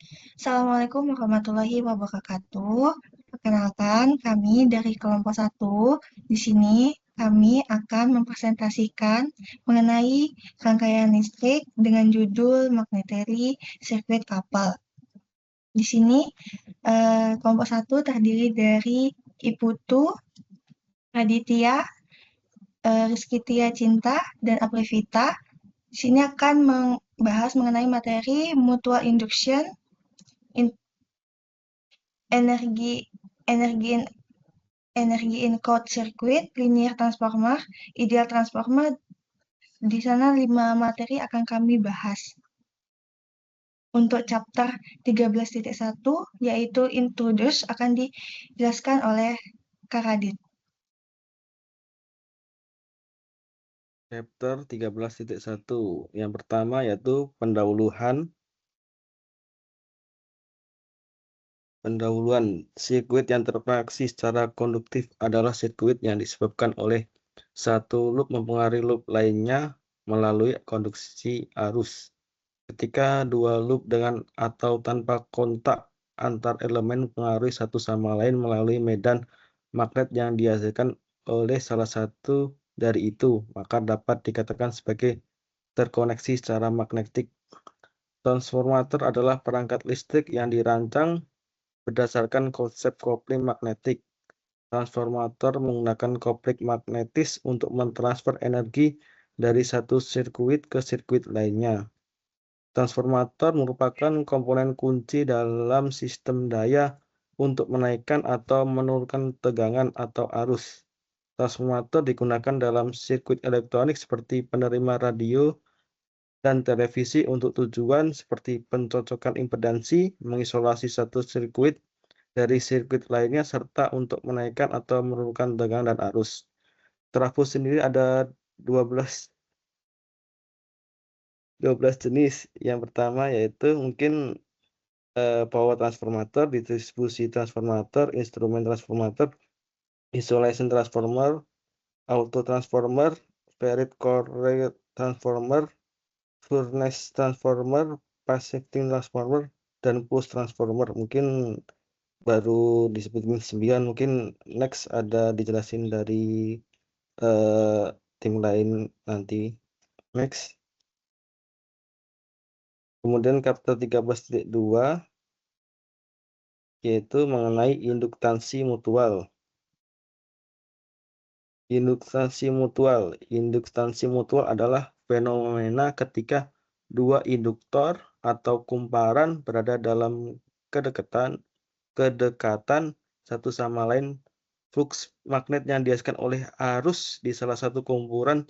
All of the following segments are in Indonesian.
Assalamualaikum warahmatullahi wabarakatuh. Perkenalkan, kami dari kelompok 1. Di sini kami akan mempresentasikan mengenai rangkaian listrik dengan judul Magnetary Circuit Couple. Di sini kelompok 1 terdiri dari Iputu, Raditya, Rizky Tia Cinta, dan Aprivita. Di sini akan membahas mengenai materi mutual induction, energi energi energi in cold circuit, linear transformer, ideal transformer. Di sana 5 materi akan kami bahas. Untuk chapter 13.1 yaitu introduce akan dijelaskan oleh Kak Radit. Chapter 13.1. Yang pertama yaitu pendahuluan. Sirkuit yang terkoneksi secara konduktif adalah sirkuit yang disebabkan oleh satu loop mempengaruhi loop lainnya melalui konduksi arus. Ketika dua loop dengan atau tanpa kontak antar elemen mempengaruhi satu sama lain melalui medan magnet yang dihasilkan oleh salah satu dari itu, maka dapat dikatakan sebagai terkoneksi secara magnetik. Transformator adalah perangkat listrik yang dirancang berdasarkan konsep kopling magnetik. Transformator menggunakan kopling magnetis untuk mentransfer energi dari satu sirkuit ke sirkuit lainnya. Transformator merupakan komponen kunci dalam sistem daya untuk menaikkan atau menurunkan tegangan atau arus. Transformator digunakan dalam sirkuit elektronik seperti penerima radio dan televisi untuk tujuan seperti pencocokan impedansi, mengisolasi satu sirkuit dari sirkuit lainnya, serta untuk menaikkan atau menurunkan tegangan dan arus. Trafo sendiri ada 12 jenis. Yang pertama yaitu mungkin power transformator, distribusi transformator, instrumen transformator, isolation transformer, auto transformer, ferrite core transformer, furnace transformer, fast shifting transformer, dan push transformer. Mungkin baru disebutin 9, mungkin next ada dijelasin dari tim lain nanti. Next. Kemudian chapter 13.2 yaitu mengenai induktansi mutual. Induktansi mutual adalah fenomena ketika dua induktor atau kumparan berada dalam kedekatan satu sama lain. Flux magnet yang dihasilkan oleh arus di salah satu kumparan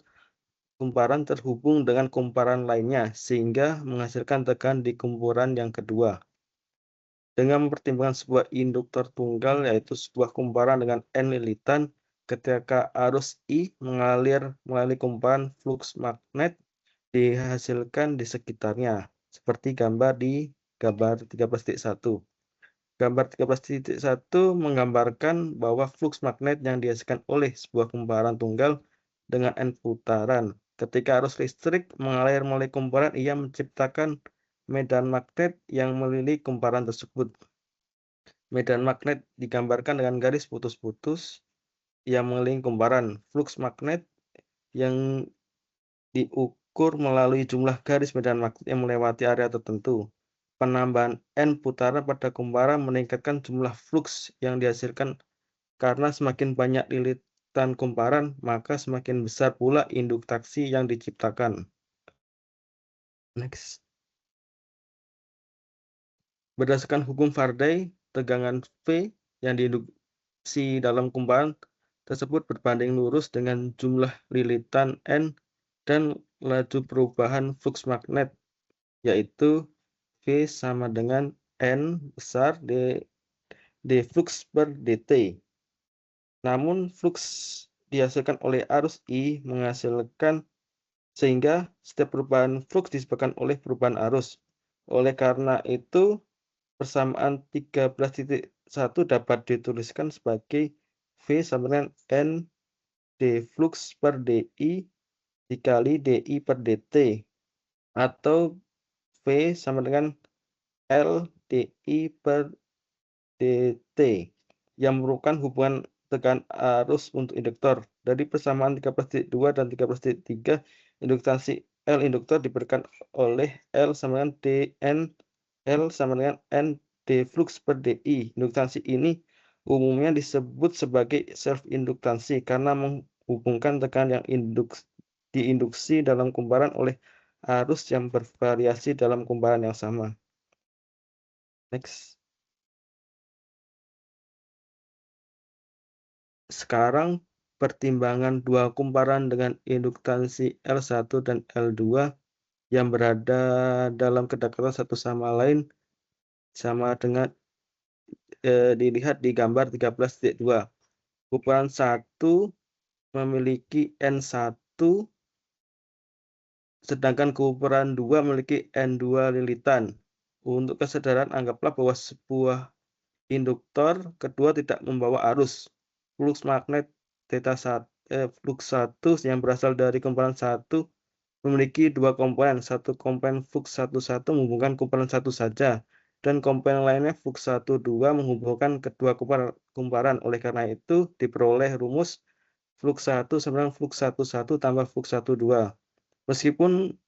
terhubung dengan kumparan lainnya sehingga menghasilkan tekanan di kumparan yang kedua. Dengan mempertimbangkan sebuah induktor tunggal, yaitu sebuah kumparan dengan N lilitan, ketika arus I mengalir melalui kumparan, flux magnet dihasilkan di sekitarnya, seperti gambar di gambar 13.1. Gambar 13.1 menggambarkan bahwa flux magnet yang dihasilkan oleh sebuah kumparan tunggal dengan N putaran. Ketika arus listrik mengalir melalui kumparan, ia menciptakan medan magnet yang mengelilingi kumparan tersebut. Medan magnet digambarkan dengan garis putus-putus yang mengelilingi kumparan. Flux magnet yang diukur melalui jumlah garis medan magnet yang melewati area tertentu. Penambahan N putaran pada kumparan meningkatkan jumlah flux yang dihasilkan karena semakin banyak lilitan kumparan, maka semakin besar pula induktasi yang diciptakan. Next. Berdasarkan hukum Faraday, tegangan V yang diinduksi dalam kumparan tersebut berbanding lurus dengan jumlah lilitan N dan laju perubahan flux magnet, yaitu V sama dengan N besar d flux per dt. Namun flux dihasilkan oleh arus I menghasilkan sehingga setiap perubahan flux disebabkan oleh perubahan arus. Oleh karena itu, persamaan 13.1 dapat dituliskan sebagai V sama dengan N d flux per dI dikali dI per dt, atau V sama dengan L DI per dt yang merupakan hubungan tegangan arus untuk induktor. Dari persamaan 13.2 dan 13.3, induktansi L induktor diberikan oleh L sama dengan dN, L sama dengan N d flux per DI. Induktansi ini umumnya disebut sebagai self-induktansi karena menghubungkan tekanan yang diinduksi dalam kumparan oleh arus yang bervariasi dalam kumparan yang sama. Next. Sekarang pertimbangan dua kumparan dengan induktansi L1 dan L2 yang berada dalam kedekatan satu sama lain sama dengan dilihat di gambar 13.2. Kumparan 1 memiliki N1 sedangkan kumparan 2 memiliki N2 lilitan. Untuk kesadaran anggaplah bahwa sebuah induktor kedua tidak membawa arus. Flux magnet flux 1 yang berasal dari kumparan 1 memiliki dua komponen. Satu komponen flux 1 menghubungkan kumparan 1 saja, dan komponen lainnya flux 1 2 menghubungkan kedua kumparan. Oleh karena itu, diperoleh rumus flux 1 sama dengan flux 1 tambah flux 1 2. Meskipun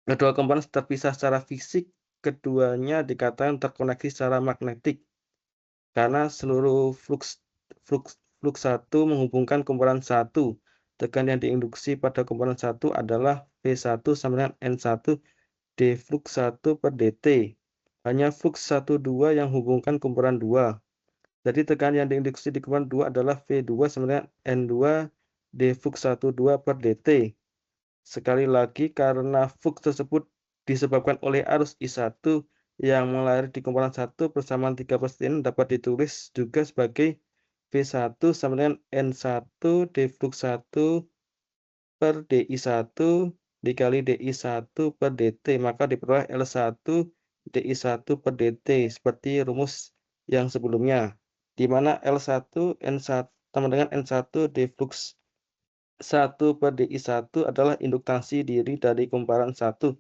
kedua komponen terpisah secara fisik, keduanya dikatakan terkoneksi secara magnetik karena seluruh flux 1 menghubungkan kumparan 1. Tekanan yang diinduksi pada kumparan 1 adalah V1 sama dengan N1 d flux 1 per dt. Hanya flux 1 2 yang hubungkan kumparan 2. Jadi tekanan yang diinduksi di kumparan 2 adalah V2 sama dengan N2 d flux 1 2 per dt. Sekali lagi, karena flux tersebut disebabkan oleh arus I1 yang mengalir di kumparan 1, persamaan 13 ini dapat ditulis juga sebagai V1 sama dengan N1 d flux 1 per DI1 dikali DI1 per dt, maka diperoleh L1 DI1 per dt seperti rumus yang sebelumnya, di mana L1 N1 sama dengan N1 d flux 1 per DI1 adalah induktansi diri dari kumparan 1.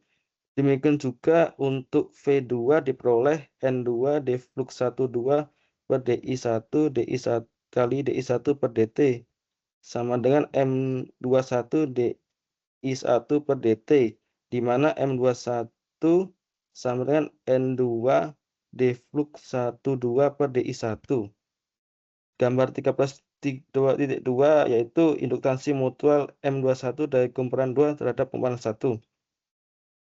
Demikian juga untuk V2 diperoleh N2 d flux 1 2 per DI1 kali DI1 per dt sama dengan M21 DI1 per dt, di mana M21 sama dengan N2 d flux 1 2 per DI1. Gambar 13.2 yaitu induktansi mutual M21 dari kumparan 2 terhadap kumparan 1.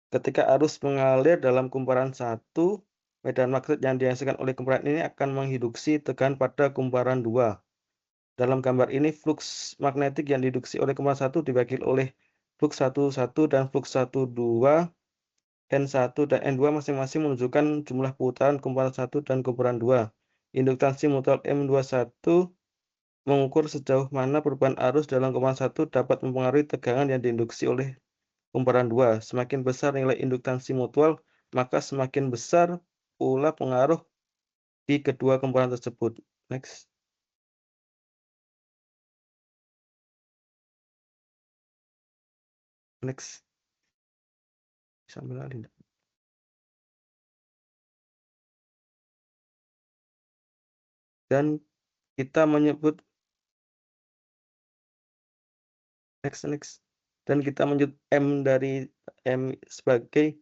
Ketika arus mengalir dalam kumparan 1, medan magnet yang dihasilkan oleh kumparan ini akan menginduksi tekanan pada kumparan 2. Dalam gambar ini, flux magnetik yang diinduksi oleh kumparan 1 dibagi oleh flux 1 1 dan flux 1 2. N1 dan N2 masing-masing menunjukkan jumlah putaran kumparan 1 dan kumparan 2. Induktansi mutual M21 mengukur sejauh mana perubahan arus dalam kumparan 1 dapat mempengaruhi tegangan yang diinduksi oleh kumparan 2. Semakin besar nilai induktansi mutual, maka semakin besar pula pengaruh di kedua kumparan tersebut. Next. Next. Sambil alih. Dan kita menyebut next. Dan kita menyebut M sebagai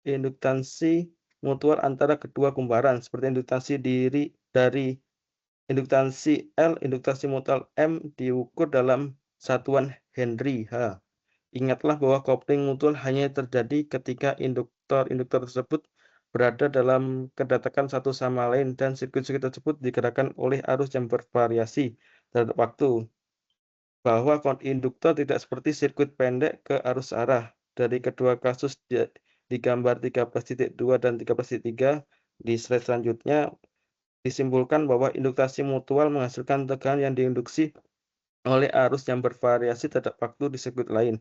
induktansi mutual antara kedua kumparan, seperti induktansi diri dari induktansi L, induktansi mutual M diukur dalam satuan Henry H. Ingatlah bahwa kopling mutual hanya terjadi ketika induktor tersebut berada dalam kedekatan satu sama lain dan sirkuit-sirkuit tersebut digerakkan oleh arus yang bervariasi terhadap waktu. Bahwa induktor tidak seperti sirkuit pendek ke arus arah. Dari kedua kasus di gambar 13.2 dan 13.3 di slide selanjutnya disimpulkan bahwa induktasi mutual menghasilkan tekanan yang diinduksi oleh arus yang bervariasi terhadap waktu di sirkuit lain.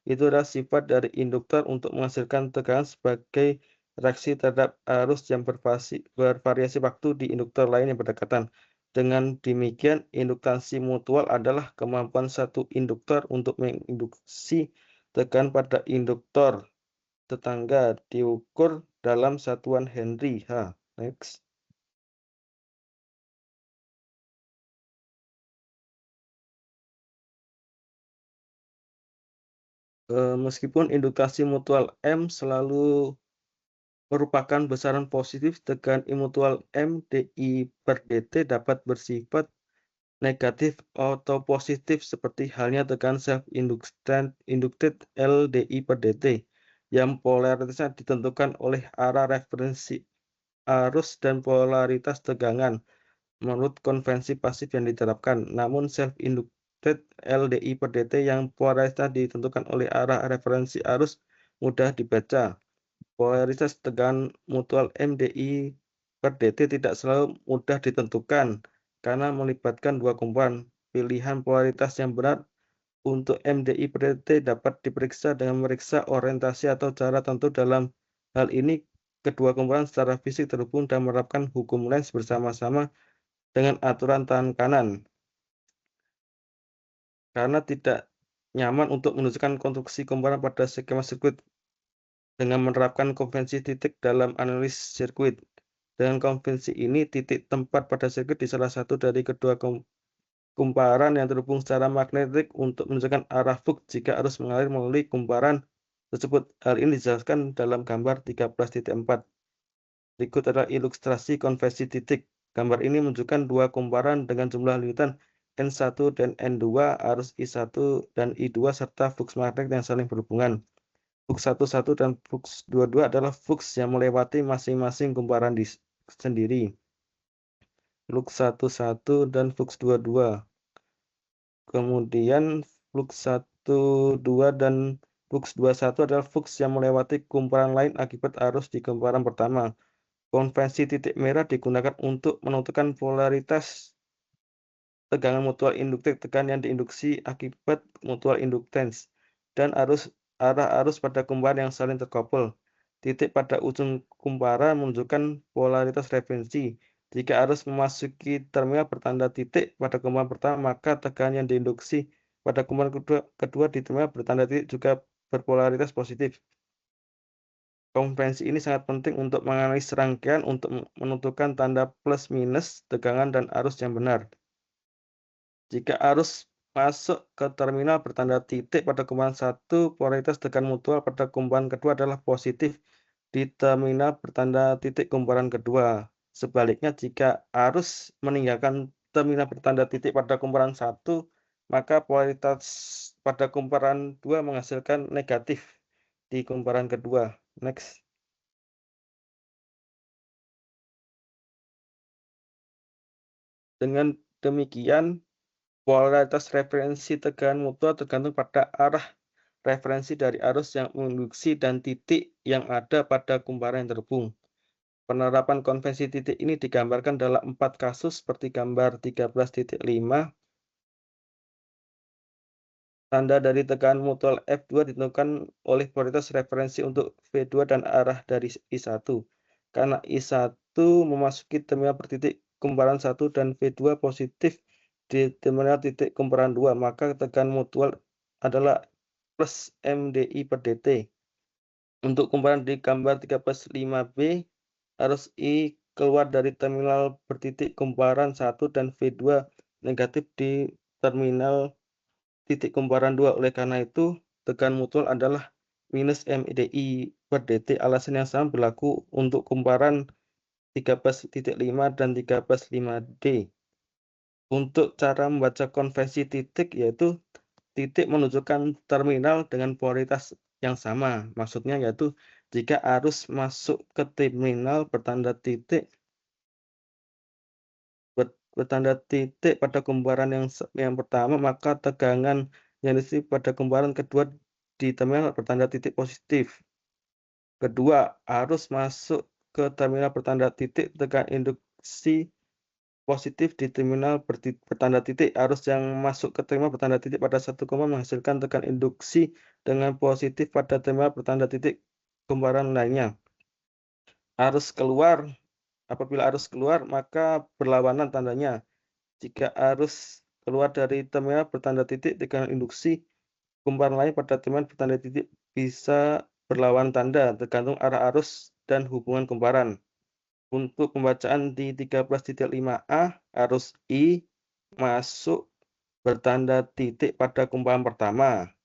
Itu adalah sifat dari induktor untuk menghasilkan tekanan sebagai reaksi terhadap arus yang bervariasi waktu di induktor lain yang berdekatan. Dengan demikian, induktansi mutual adalah kemampuan satu induktor untuk menginduksi tekanan pada induktor tetangga diukur dalam satuan Henry H. Next. Meskipun indukasi mutual M selalu merupakan besaran positif, tegangan mutual M dI per dt dapat bersifat negatif atau positif seperti halnya tegangan self-inducted L dI per dt yang polaritasnya ditentukan oleh arah referensi arus dan polaritas tegangan menurut konvensi pasif yang diterapkan. Namun self-inducted L dI per dt yang polaritasnya ditentukan oleh arah referensi arus mudah dibaca. Polaritas tegangan mutual MDI per dt tidak selalu mudah ditentukan karena melibatkan dua komponen. Pilihan polaritas yang benar untuk MDI per dt dapat diperiksa dengan memeriksa orientasi atau cara tentu. Dalam hal ini, kedua komponen secara fisik terhubung dan menerapkan hukum Lenz bersama-sama dengan aturan tangan kanan. Karena tidak nyaman untuk menunjukkan konstruksi komponen pada skema sirkuit dengan menerapkan konvensi titik dalam analisis sirkuit. Dengan konvensi ini, titik tempat pada sirkuit di salah satu dari kedua kumparan yang terhubung secara magnetik untuk menunjukkan arah flux jika arus mengalir melalui kumparan tersebut. Hal ini dijelaskan dalam gambar 13.4. Berikut adalah ilustrasi konvensi titik. Gambar ini menunjukkan dua kumparan dengan jumlah linitan N1 dan N2, arus I1 dan I2, serta flux magnetik yang saling berhubungan. Flux 11 dan flux 22 adalah flux yang melewati masing-masing kumparan sendiri. Flux 11 dan flux 22. Kemudian flux 12 dan flux 21 adalah flux yang melewati kumparan lain akibat arus di kumparan pertama. Konvensi titik merah digunakan untuk menentukan polaritas tegangan mutual induktif, tegangan yang diinduksi akibat mutual inductance, dan arah arus pada kumparan yang saling terkoppel. Titik pada ujung kumparan menunjukkan polaritas referensi. Jika arus memasuki terminal bertanda titik pada kumparan pertama, maka tegangan yang diinduksi pada kumparan kedua di terminal bertanda titik juga berpolaritas positif. Konvensi ini sangat penting untuk menganalisis rangkaian untuk menentukan tanda plus minus tegangan dan arus yang benar. Jika arus masuk ke terminal bertanda titik pada kumparan 1, polaritas tegangan mutual pada kumparan kedua adalah positif di terminal bertanda titik kumparan kedua. Sebaliknya, jika arus meninggalkan terminal bertanda titik pada kumparan 1, maka polaritas pada kumparan 2 menghasilkan negatif di kumparan kedua. Next. Dengan demikian, polaritas referensi tegangan mutual tergantung pada arah referensi dari arus yang menginduksi dan titik yang ada pada kumparan yang terhubung. Penerapan konvensi titik ini digambarkan dalam 4 kasus seperti gambar 13.5. Tanda dari tegangan mutual F2 ditentukan oleh polaritas referensi untuk V2 dan arah dari I1. Karena I1 memasuki terminal bertitik kumparan 1 dan V2 positif di terminal titik kumparan 2, maka tegangan mutual adalah plus MDI per dt. Untuk kumparan di gambar 13.5b, arus I keluar dari terminal bertitik kumparan 1 dan V2 negatif di terminal titik kumparan 2. Oleh karena itu, tegangan mutual adalah minus MDI per dt. Alasan yang sama berlaku untuk kumparan 13.5 dan 13.5D. Untuk cara membaca konvensi titik, yaitu titik menunjukkan terminal dengan polaritas yang sama. Maksudnya yaitu jika arus masuk ke terminal bertanda titik pada kumparan yang pertama, maka tegangan yang diisi pada kumparan kedua di terminal bertanda titik positif. Kedua, arus masuk ke terminal bertanda titik, tegangan induksi positif di terminal bertanda titik. Arus yang masuk ke terminal bertanda titik pada satu kumparan menghasilkan tegangan induksi dengan positif pada terminal bertanda titik kumparan lainnya. Apabila arus keluar, maka berlawanan tandanya. Jika arus keluar dari terminal bertanda titik, tegangan induksi kumparan lain pada terminal bertanda titik bisa berlawan tanda tergantung arah arus dan hubungan kumparan. Untuk pembacaan di 13.5a, arus I masuk bertanda titik pada kumparan pertama.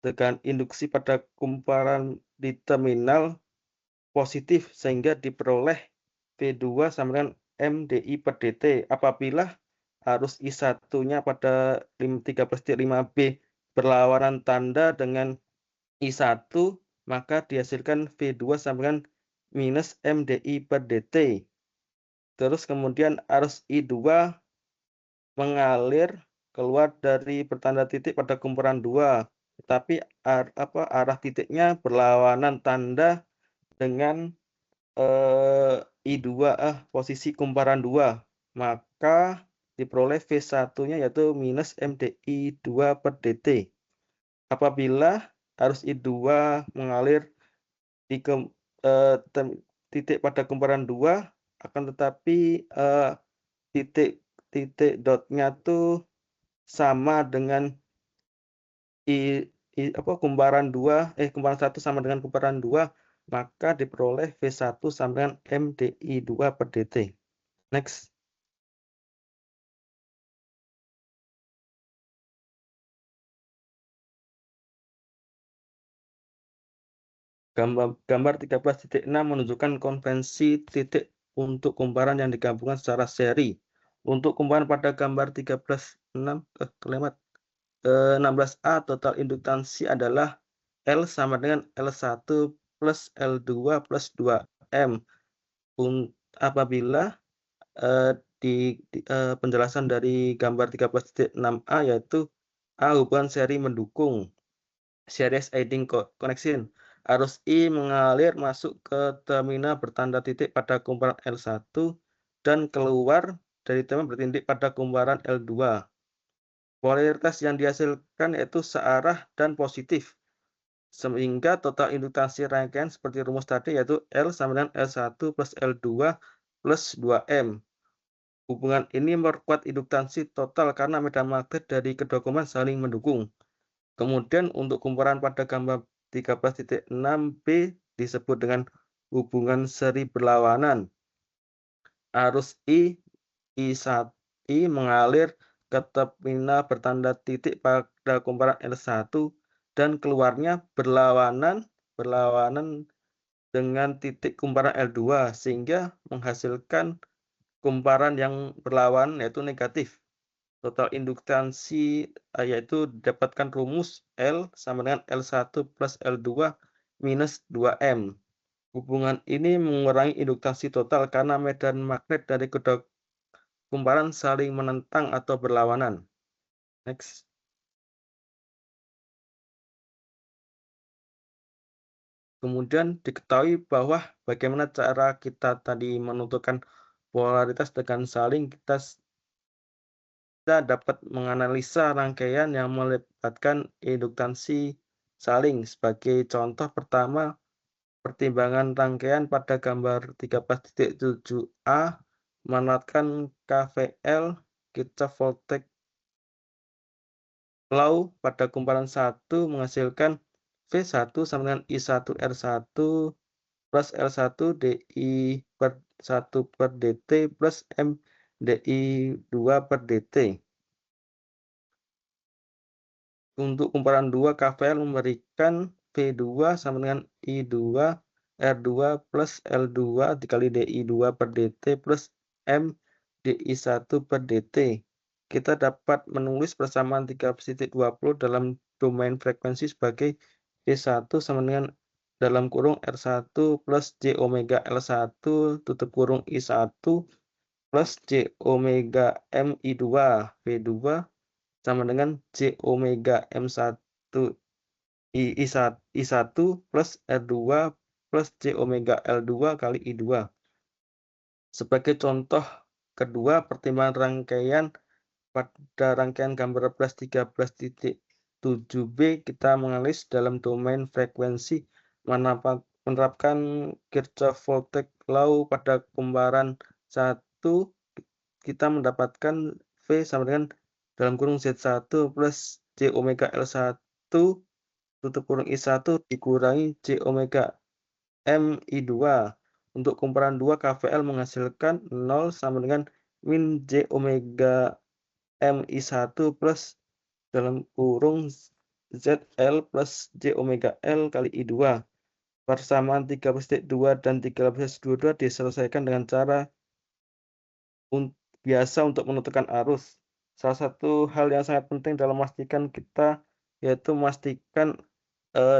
Tekan induksi pada kumparan di terminal positif sehingga diperoleh V2 sama dengan MDI per DT. Apabila arus I1-nya pada 13.5b berlawanan tanda dengan I1, maka dihasilkan V2 sama dengan minus MDI per DT. Terus kemudian arus I2 mengalir keluar dari pertanda titik pada kumparan 2, tetapi arah titiknya berlawanan tanda dengan I2 posisi kumparan 2, maka diperoleh V1-nya yaitu minus MDI2 per DT. Apabila arus I2 mengalir di titik pada kumparan 2, akan tetapi titik dotnya tuh sama dengan kumparan 1 sama dengan kumparan 2, maka diperoleh V1 sama dengan MDI2 per DT. Next. Gambar 13.6 menunjukkan konvensi titik untuk kumparan yang digabungkan secara seri. Untuk kumparan pada gambar 16a, total induktansi adalah L sama dengan L1 plus L2 plus 2M. Apabila di penjelasan dari gambar 13.6a yaitu A hubungan seri mendukung, series aiding connection. Arus I mengalir masuk ke terminal bertanda titik pada kumparan L1 dan keluar dari terminal bertitik pada kumparan L2. Polaritas yang dihasilkan yaitu searah dan positif, sehingga total induktansi rangkaian seperti rumus tadi yaitu L sama dengan L1 plus L2 plus 2M. Hubungan ini memperkuat induktansi total karena medan magnet dari kedua kumparan saling mendukung. Kemudian untuk kumparan pada gambar 13.6b disebut dengan hubungan seri berlawanan. Arus I1 mengalir ke terminal bertanda titik pada kumparan L1 dan keluarnya berlawanan dengan titik kumparan L2 sehingga menghasilkan kumparan yang berlawanan yaitu negatif. Total induktansi yaitu didapatkan rumus L sama dengan L1 plus L2 minus 2M. Hubungan ini mengurangi induktansi total karena medan magnet dari kedua kumparan saling menentang atau berlawanan. Next. Kemudian diketahui bahwa bagaimana cara kita tadi menentukan polaritas dengan saling, kita dapat menganalisa rangkaian yang melibatkan induktansi saling. Sebagai contoh pertama, pertimbangan rangkaian pada gambar 13.7a menerapkan KVL Kirchhoff Voltage Law pada kumparan 1 menghasilkan V1 sama dengan I1 R1 plus L1 DI per 1 per DT plus M DI 2 per DT. Untuk kumparan 2, KVL memberikan V2 sama dengan I2 R2 plus L2 dikali DI2 per DT plus M DI1 per DT. Kita dapat menulis persamaan 13.20 dalam domain frekuensi sebagai V1 sama dengan dalam kurung R1 plus J omega L1 tutup kurung I1 plus J omega M I2 V2 sama dengan J omega M1 I1 plus R2 plus J omega L2 kali I2. Sebagai contoh kedua, pertimbangan rangkaian pada rangkaian gambar 13.7b kita menganalisis dalam domain frekuensi menerapkan Kirchhoff Voltage Law pada kumparan 1, kita mendapatkan V sama dengan dalam kurung Z1 plus J omega L1 tutup kurung I1 dikurangi J omega M I2 Untuk kumparan 2, KVL menghasilkan 0 sama dengan min J omega MI1 plus dalam kurung ZL plus J omega L kali I2. Persamaan 13.2 dan 13.22 diselesaikan dengan cara biasa untuk menentukan arus. Salah satu hal yang sangat penting dalam memastikan kita yaitu memastikan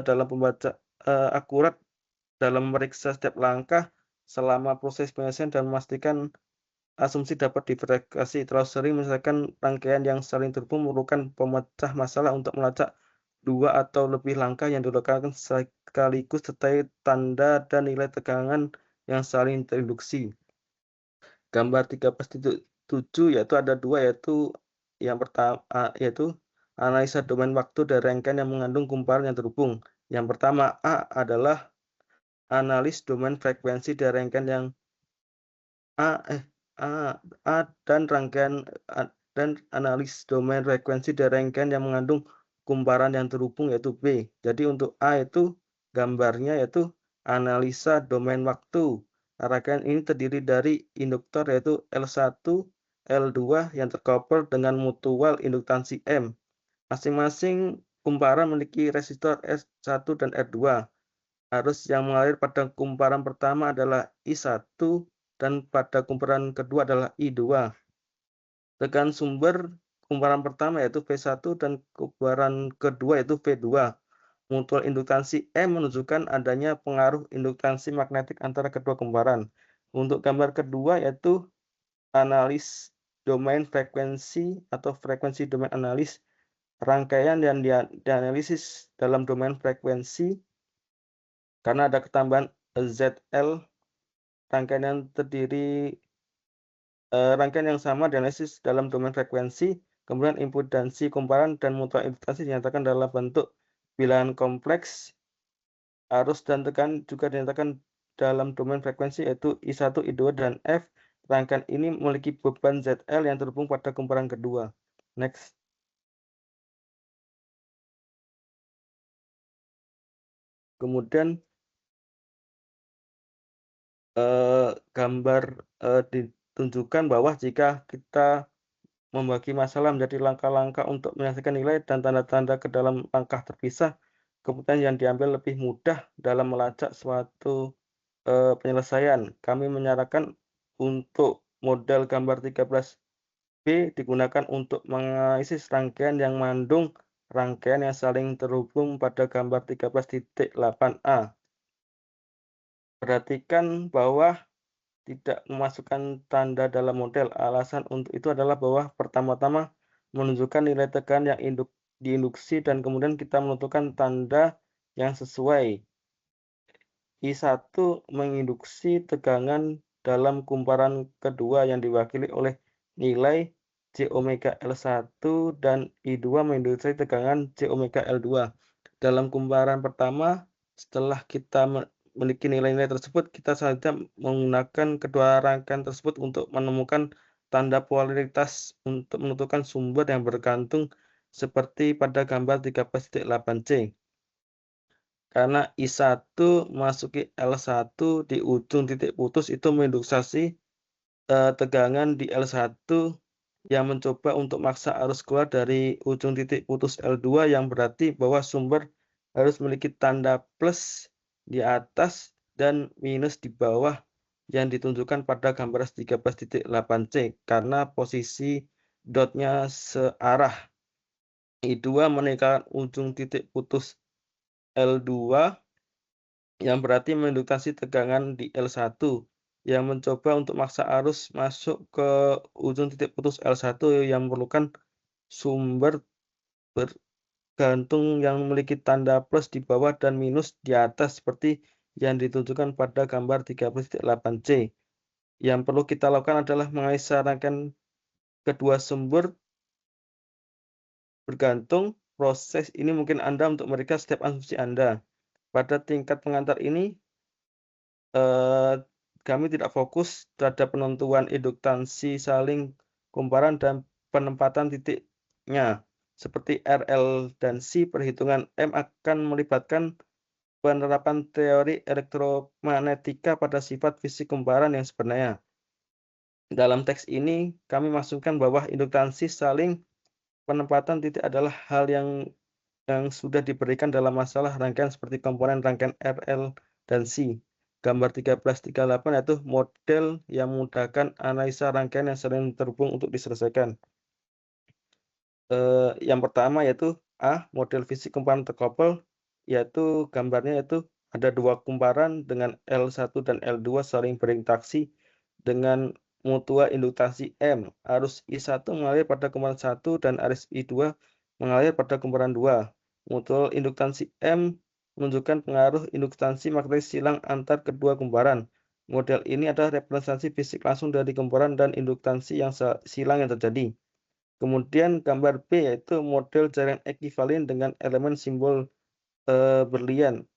dalam pembaca akurat dalam memeriksa setiap langkah selama proses penyelesaian dan memastikan asumsi dapat diverifikasi. Terlalu sering menyelesaikan rangkaian yang saling terhubung memerlukan pemecah masalah untuk melacak 2 atau lebih langkah yang dilakukan sekaligus sertai tanda dan nilai tegangan yang saling terinduksi. Gambar 13.7 yaitu ada 2, yaitu yang pertama yaitu analisa domain waktu dari rangkaian yang mengandung kumparan yang terhubung. Yang pertama A adalah analis domain frekuensi dari rangkaian yang A dan analis domain frekuensi dari rangkaian yang mengandung kumparan yang terhubung yaitu B. Jadi untuk A itu gambarnya yaitu analisa domain waktu. Rangkaian ini terdiri dari induktor yaitu L1, L2 yang terkoppel dengan mutual induktansi M. Masing-masing kumparan memiliki resistor S1 dan R2. Arus yang mengalir pada kumparan pertama adalah I1 dan pada kumparan kedua adalah I2. Tegangan sumber kumparan pertama yaitu V1 dan kumparan kedua yaitu V2. Mutual induktansi M menunjukkan adanya pengaruh induktansi magnetik antara kedua kumparan. Untuk gambar kedua yaitu analis domain frekuensi atau frekuensi domain analis. Rangkaian yang dianalisis dalam domain frekuensi karena ada ketambahan ZL, rangkaian yang sama dianalisis dalam domain frekuensi, kemudian impedansi kumparan dan mutual induktansi dinyatakan dalam bentuk bilangan kompleks. Arus dan tekanan juga dinyatakan dalam domain frekuensi yaitu I1, I2, dan F. Rangkaian ini memiliki beban ZL yang terhubung pada kumparan kedua. Next. Kemudian gambar ditunjukkan bahwa jika kita membagi masalah menjadi langkah-langkah untuk menyelesaikan nilai dan tanda-tanda ke dalam langkah terpisah, keputusan yang diambil lebih mudah dalam melacak suatu penyelesaian. Kami menyarankan untuk model gambar 13B digunakan untuk menganalisis rangkaian yang mengandung rangkaian yang saling terhubung pada gambar 13.8a. Perhatikan bahwa tidak memasukkan tanda dalam model. Alasan untuk itu adalah bahwa pertama-tama menunjukkan nilai tegangan yang diinduksi dan kemudian kita menentukan tanda yang sesuai. I1 menginduksi tegangan dalam kumparan kedua yang diwakili oleh nilai J omega L1 dan I2 menginduksi tegangan J omega L2. Dalam kumparan pertama, setelah kita memiliki nilai-nilai tersebut, kita selanjutnya menggunakan kedua rangkaian tersebut untuk menemukan tanda polaritas untuk menentukan sumber yang bergantung seperti pada gambar 13.8c. Karena I1 masuki L1 di ujung titik putus itu menginduksi tegangan di L1 yang mencoba untuk maksa arus keluar dari ujung titik putus L2 yang berarti bahwa sumber harus memiliki tanda plus di atas dan minus di bawah yang ditunjukkan pada gambar 13.8c karena posisi dotnya searah. I2 meninggalkan ujung titik putus L2 yang berarti menginduksi tegangan di L1 yang mencoba untuk maksa arus masuk ke ujung titik putus L1 yang memerlukan sumber bergantung yang memiliki tanda plus di bawah dan minus di atas seperti yang ditunjukkan pada gambar 13.8c. Yang perlu kita lakukan adalah menganalisa rangkaian kedua sumber bergantung. Proses ini mungkin Anda untuk mereka setiap asumsi Anda. Pada tingkat pengantar ini, kami tidak fokus terhadap penentuan induktansi saling kumparan dan penempatan titiknya. Seperti R, L, dan C, perhitungan M akan melibatkan penerapan teori elektromagnetika pada sifat fisik kumparan yang sebenarnya. Dalam teks ini, kami masukkan bahwa induktansi saling penempatan titik adalah hal yang sudah diberikan dalam masalah rangkaian seperti komponen rangkaian R, L, dan C. Gambar 1338 yaitu model yang memudahkan analisa rangkaian yang saling terhubung untuk diselesaikan. Yang pertama yaitu A, model fisik kumparan terkopel, yaitu gambarnya yaitu ada dua kumparan dengan L1 dan L2 saling berinteraksi dengan mutual induktasi M. Arus I1 mengalir pada kumparan 1 dan arus I2 mengalir pada kumparan 2. Mutual induktasi M menunjukkan pengaruh induktasi magnetis silang antar kedua kumparan. Model ini adalah representasi fisik langsung dari kumparan dan induktasi yang silang yang terjadi. Kemudian gambar B yaitu model jaringan ekivalen dengan elemen simbol berlian.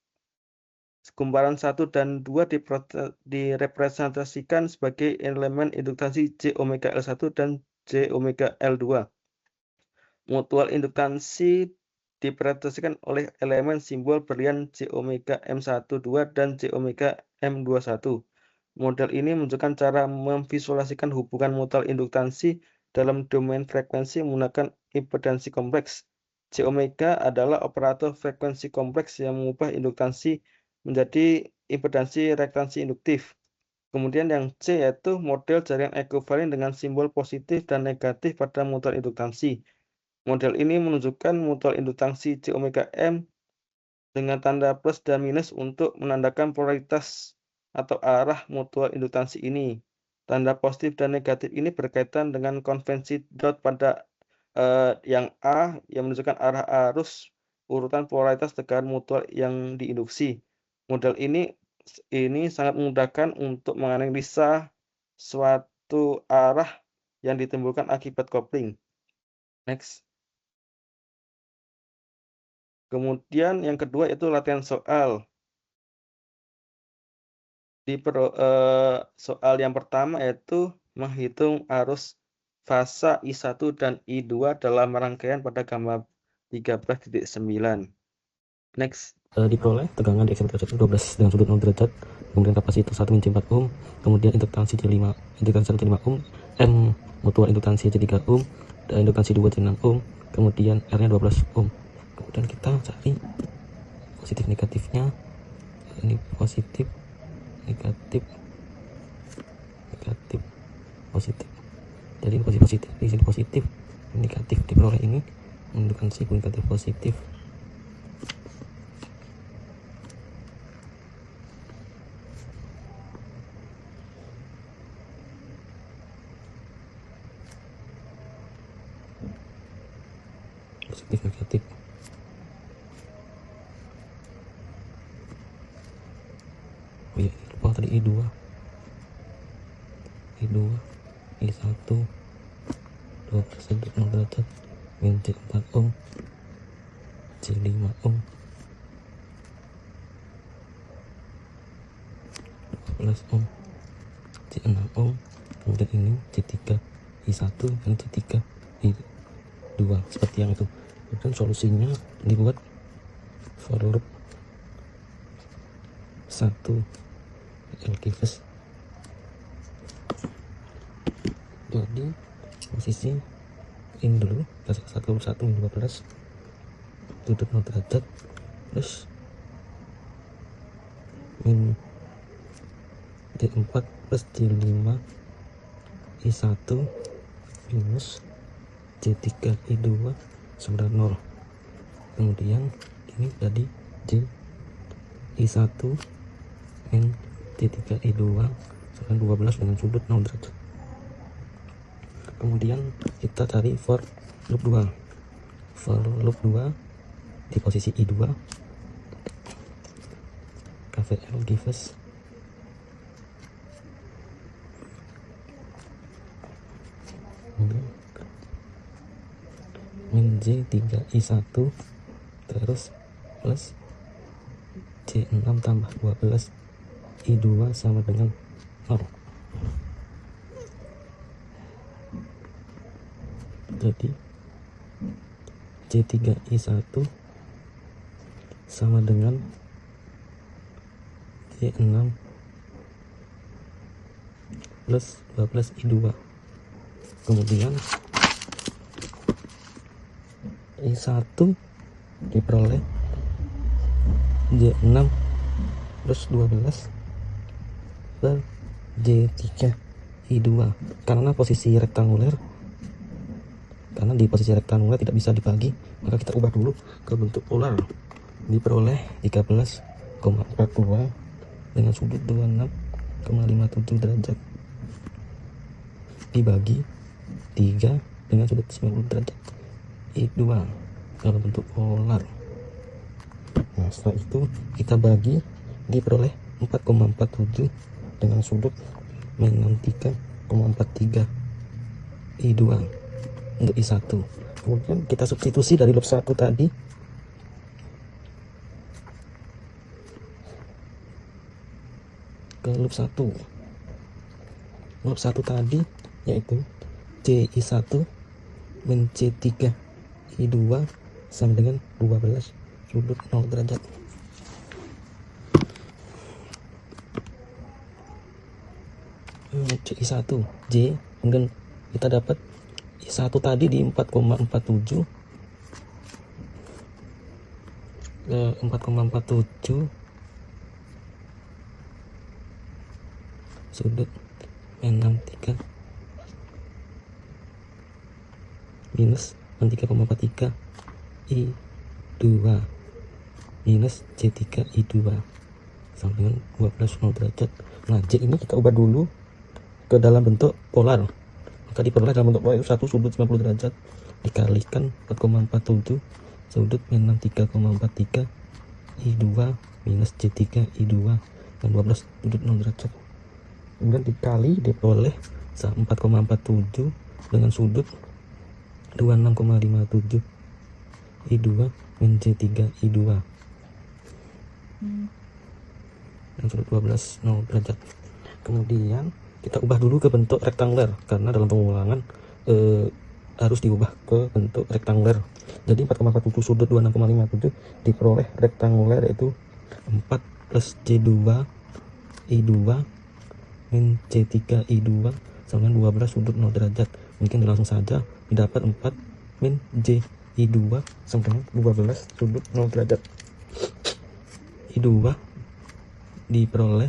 Kumparan 1 dan 2 direpresentasikan sebagai elemen induktasi J omega L1 dan J omega L2. Mutual induktasi direpresentasikan oleh elemen simbol berlian J omega M12 dan J omega M21. Model ini menunjukkan cara memvisualisasikan hubungan mutual induktasi dalam domain frekuensi menggunakan impedansi kompleks. J omega adalah operator frekuensi kompleks yang mengubah induktasi menjadi impedansi reaktansi induktif. Kemudian yang C yaitu model jaringan ekivalen dengan simbol positif dan negatif pada mutual induktasi. Model ini menunjukkan mutual induktasi J omega M dengan tanda plus dan minus untuk menandakan polaritas atau arah mutual induktasi ini. Tanda positif dan negatif ini berkaitan dengan konvensi dot pada yang A yang menunjukkan arah arus urutan polaritas tegangan mutual yang diinduksi. Model ini sangat memudahkan untuk menganalisa suatu arah yang ditimbulkan akibat kopling. Next. Kemudian yang kedua itu latihan soal. Di soal yang pertama yaitu menghitung arus fasa I1 dan I2 dalam rangkaian pada gambar 13.9. Next. Diperoleh tegangan di X derajat 12 dengan sudut 0 derajat, kemudian kapasitor 1 min 4 ohm, kemudian induktasi J5, induktasi 1 5 ohm, M mutual induktasi J3 ohm, dan induktasi 2 J6 ohm, kemudian R-nya 12 ohm. Kemudian kita cari positif negatifnya. Ini positif, negatif, positif. Jadi positif, di sini positif, negatif diperoleh ini menunjukkan si negatif positif. Positif negatif. Oh iya, lupa tadi I2, I1 12 0 derajat, min J4 ohm, J5 ohm, 12 ohm, J6 ohm, kemudian ini J3 I1, ini J3 I2, seperti yang itu. Kemudian solusinya dibuat for loop 1 L-Gives. Jadi posisi ini dulu 1 min 12 sudut 0 derajat plus min D4 plus J5 I1 minus J3 I2 sama dengan 0. Kemudian ini jadi J I1 min J3 I2 sama 12 dengan sudut 0 derajat. Kemudian kita cari for loop 2. For loop 2 di posisi I2 KVL gives min J3 I1 terus plus J6 tambah 12 I2 sama dengan 0. Jadi J3 I1 sama dengan J6 plus 12 I2. Kemudian I1 diperoleh J6 plus 12 per J3 I2. Karena di posisi rektanguler tidak bisa dibagi, maka kita ubah dulu ke bentuk polar. Diperoleh 13,42 dengan sudut 26,57 derajat dibagi 3 dengan sudut 90 derajat I2 dalam bentuk polar. Nah, setelah itu kita bagi, diperoleh 4,47 dengan sudut 63,43 I2 untuk I1. Kemudian kita substitusi dari loop 1 tadi ke loop 1. Loop 1 tadi yaitu Ci1 min C3 I2 sama dengan 12 sudut 0 derajat. Ci1 J, kemudian kita dapat I1 tadi di 4,47 sudut 63 minus 3,43 I2 minus C3 I2 sama dengan 12 0 derajat. Nah, J ini kita ubah dulu ke dalam bentuk polar, maka diperoleh dalam bentuk polar itu 1 sudut 90 derajat dikalikan 4,47 sudut 63,43 I2 minus C3 I2 dan 12 sudut 0 derajat. Kemudian dikali diperoleh 4,47 dengan sudut 26,57 I2 min C3 I2 dan sudut 12 0 derajat. Kemudian kita ubah dulu ke bentuk rektanguler, karena dalam pengulangan harus diubah ke bentuk rektanguler. Jadi 4,47 sudut 26,57 diperoleh rektanguler yaitu 4 plus C2 I2 min C3 I2 sama dengan 12 sudut 0 derajat. Mungkin langsung saja didapat 4 min J I2 sama dengan 12 sudut 0 derajat. I2 diperoleh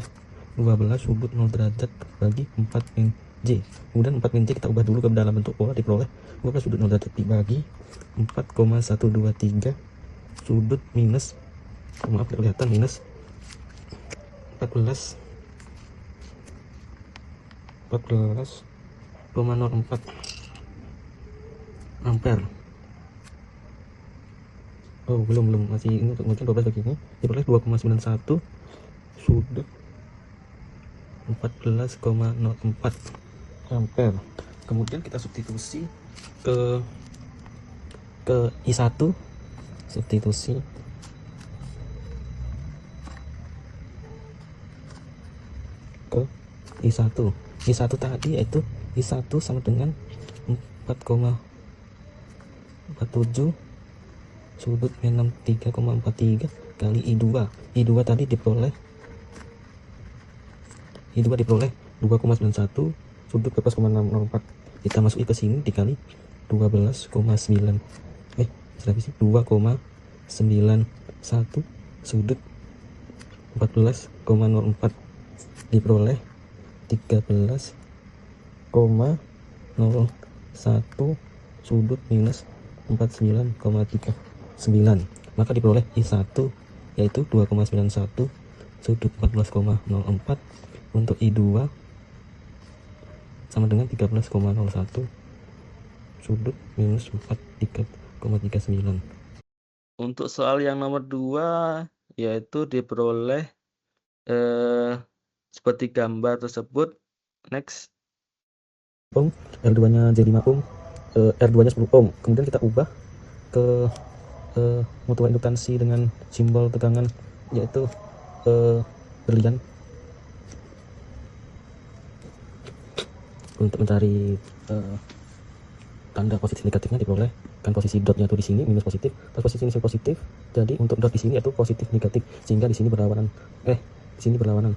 12 sudut 0 derajat bagi 4 min J. Kemudian 4 min J kita ubah dulu ke dalam bentuk pola, diperoleh 12 sudut 0 derajat dibagi 4,123 sudut minus, maaf tidak kelihatan, minus 14,04 ampere. Oh, belum masih ini untuk mungkin 12 begini. Diperoleh 2,91 sudut 14,04 ampere. Kemudian kita substitusi ke I1, substitusi ke I1 tadi yaitu I1 sama dengan 4,47 sudut 63,43 kali I2 tadi diperoleh 2,91 sudut 12,604. Kita masuki ke sini dikali 12,9 2,91 sudut 14,04 diperoleh 13,01 sudut minus 49,39. Maka diperoleh I1 yaitu 2,91 sudut 14,04 untuk I2 sama dengan 13,01 sudut minus 43,39. Untuk soal yang nomor 2 yaitu diperoleh seperti gambar tersebut. Next. R2 nya J5 ohm, R2 nya 10 ohm. Kemudian kita ubah ke mutual induktansi dengan simbol tegangan yaitu berlian. Untuk mencari tanda positif negatifnya diperoleh kan posisi dotnya tuh di sini minus positif, pas posisi ini positif, jadi untuk dot di sini yaitu positif negatif, sehingga di sini berlawanan di sini berlawanan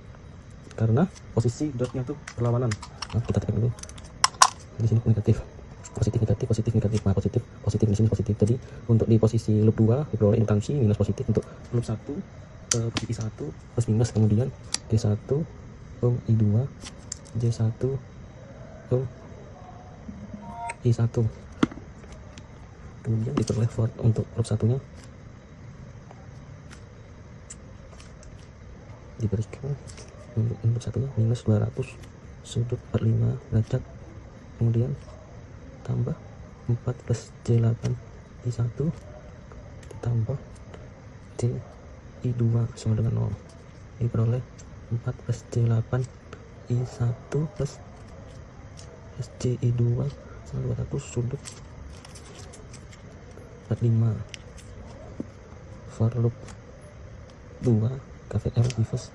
karena posisi dotnya tuh berlawanan. Nah, kita cek dulu di sini negatif, positif negatif, positif negatif. Nah, positif di sini positif. Jadi untuk di posisi loop 2 diperoleh indukansi minus positif, untuk loop 1 posisi 1 plus minus, kemudian D1 I2 J1 I1, kemudian diperoleh for untuk loop 1 nya diberikan untuk 1 nya minus 200 sudut 45 derajat, kemudian tambah 4 plus J8 I1 ditambah J I2 sama dengan 0, diperoleh 4 plus J8 I1 plus J I2 sama 200 sudut 45. For loop 2 KVL gives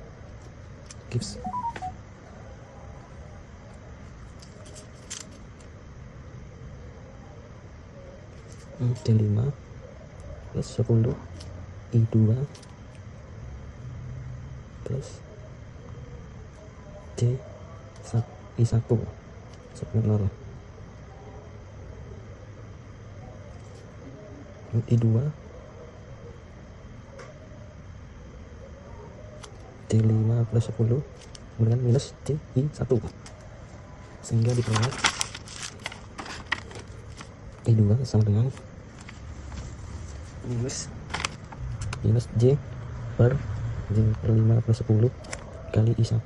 J5 plus 10 I2 plus I1 sama 0, I2 J5 plus 10 kemudian minus J1 sehingga diperoleh I2 sama dengan minus J per J5 plus 10 kali I1.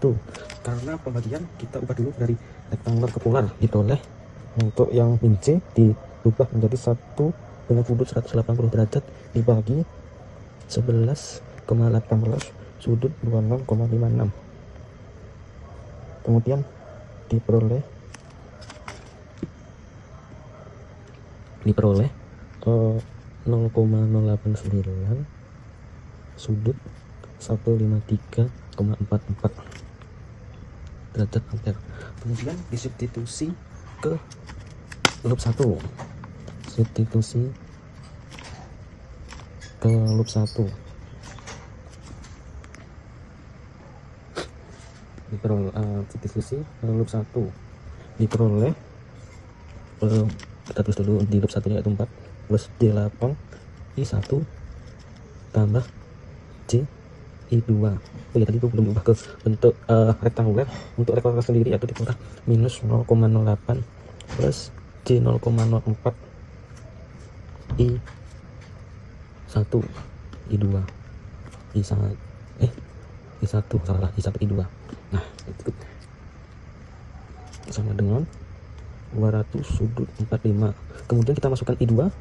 Karena pembagian kita ubah dulu dari rektangular ke polar, diperoleh untuk yang min C diubah menjadi 1 dengan sudut 180 derajat dibagi 11,18 sudut 26,56, kemudian diperoleh 0,089 sudut 153,44 derajat ampere. Kemudian disubstitusi ke loop 1, substitusi ke loop 1 diperoleh substitusi loop 1 diperoleh kita tulis dulu di loop 1 yaitu 4 plus D8 I1 tambah J I2. Oh ya, tadi itu belum diubah ke bentuk rektanguler. Untuk rektanguler sendiri yaitu diperoleh minus 0,08 plus J 0,04 I1 I2 I1 salah, I1 I2. Nah, itu sama dengan 200 sudut 45. Kemudian kita masukkan I2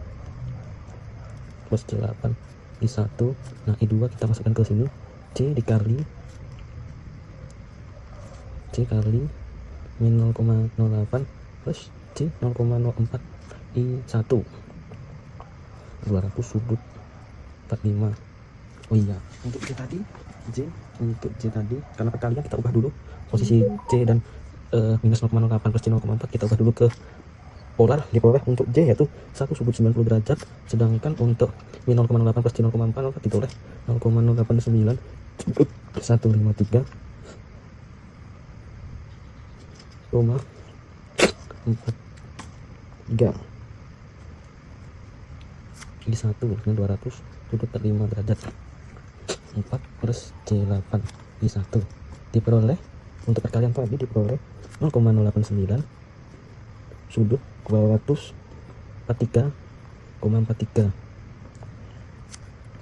plus J8 I1. Nah, I2 kita masukkan ke sini, C dikali min 0,08 plus J 0,04 I1 200 sudut 45. Oh iya, untuk J tadi karena perkalian kita ubah dulu posisi C dan minus 0,08 plus J 0,4 kita ubah dulu ke polar, diperoleh untuk J yaitu 1 sudut 90 derajat, sedangkan untuk min 0,08 plus J 0,4 diperoleh 0,089 sudut 153,43 I1 dengan 200 sudut 45 derajat 4 plus J8 I1 diperoleh untuk perkalian tadi diperoleh 0,089 sudut 243,43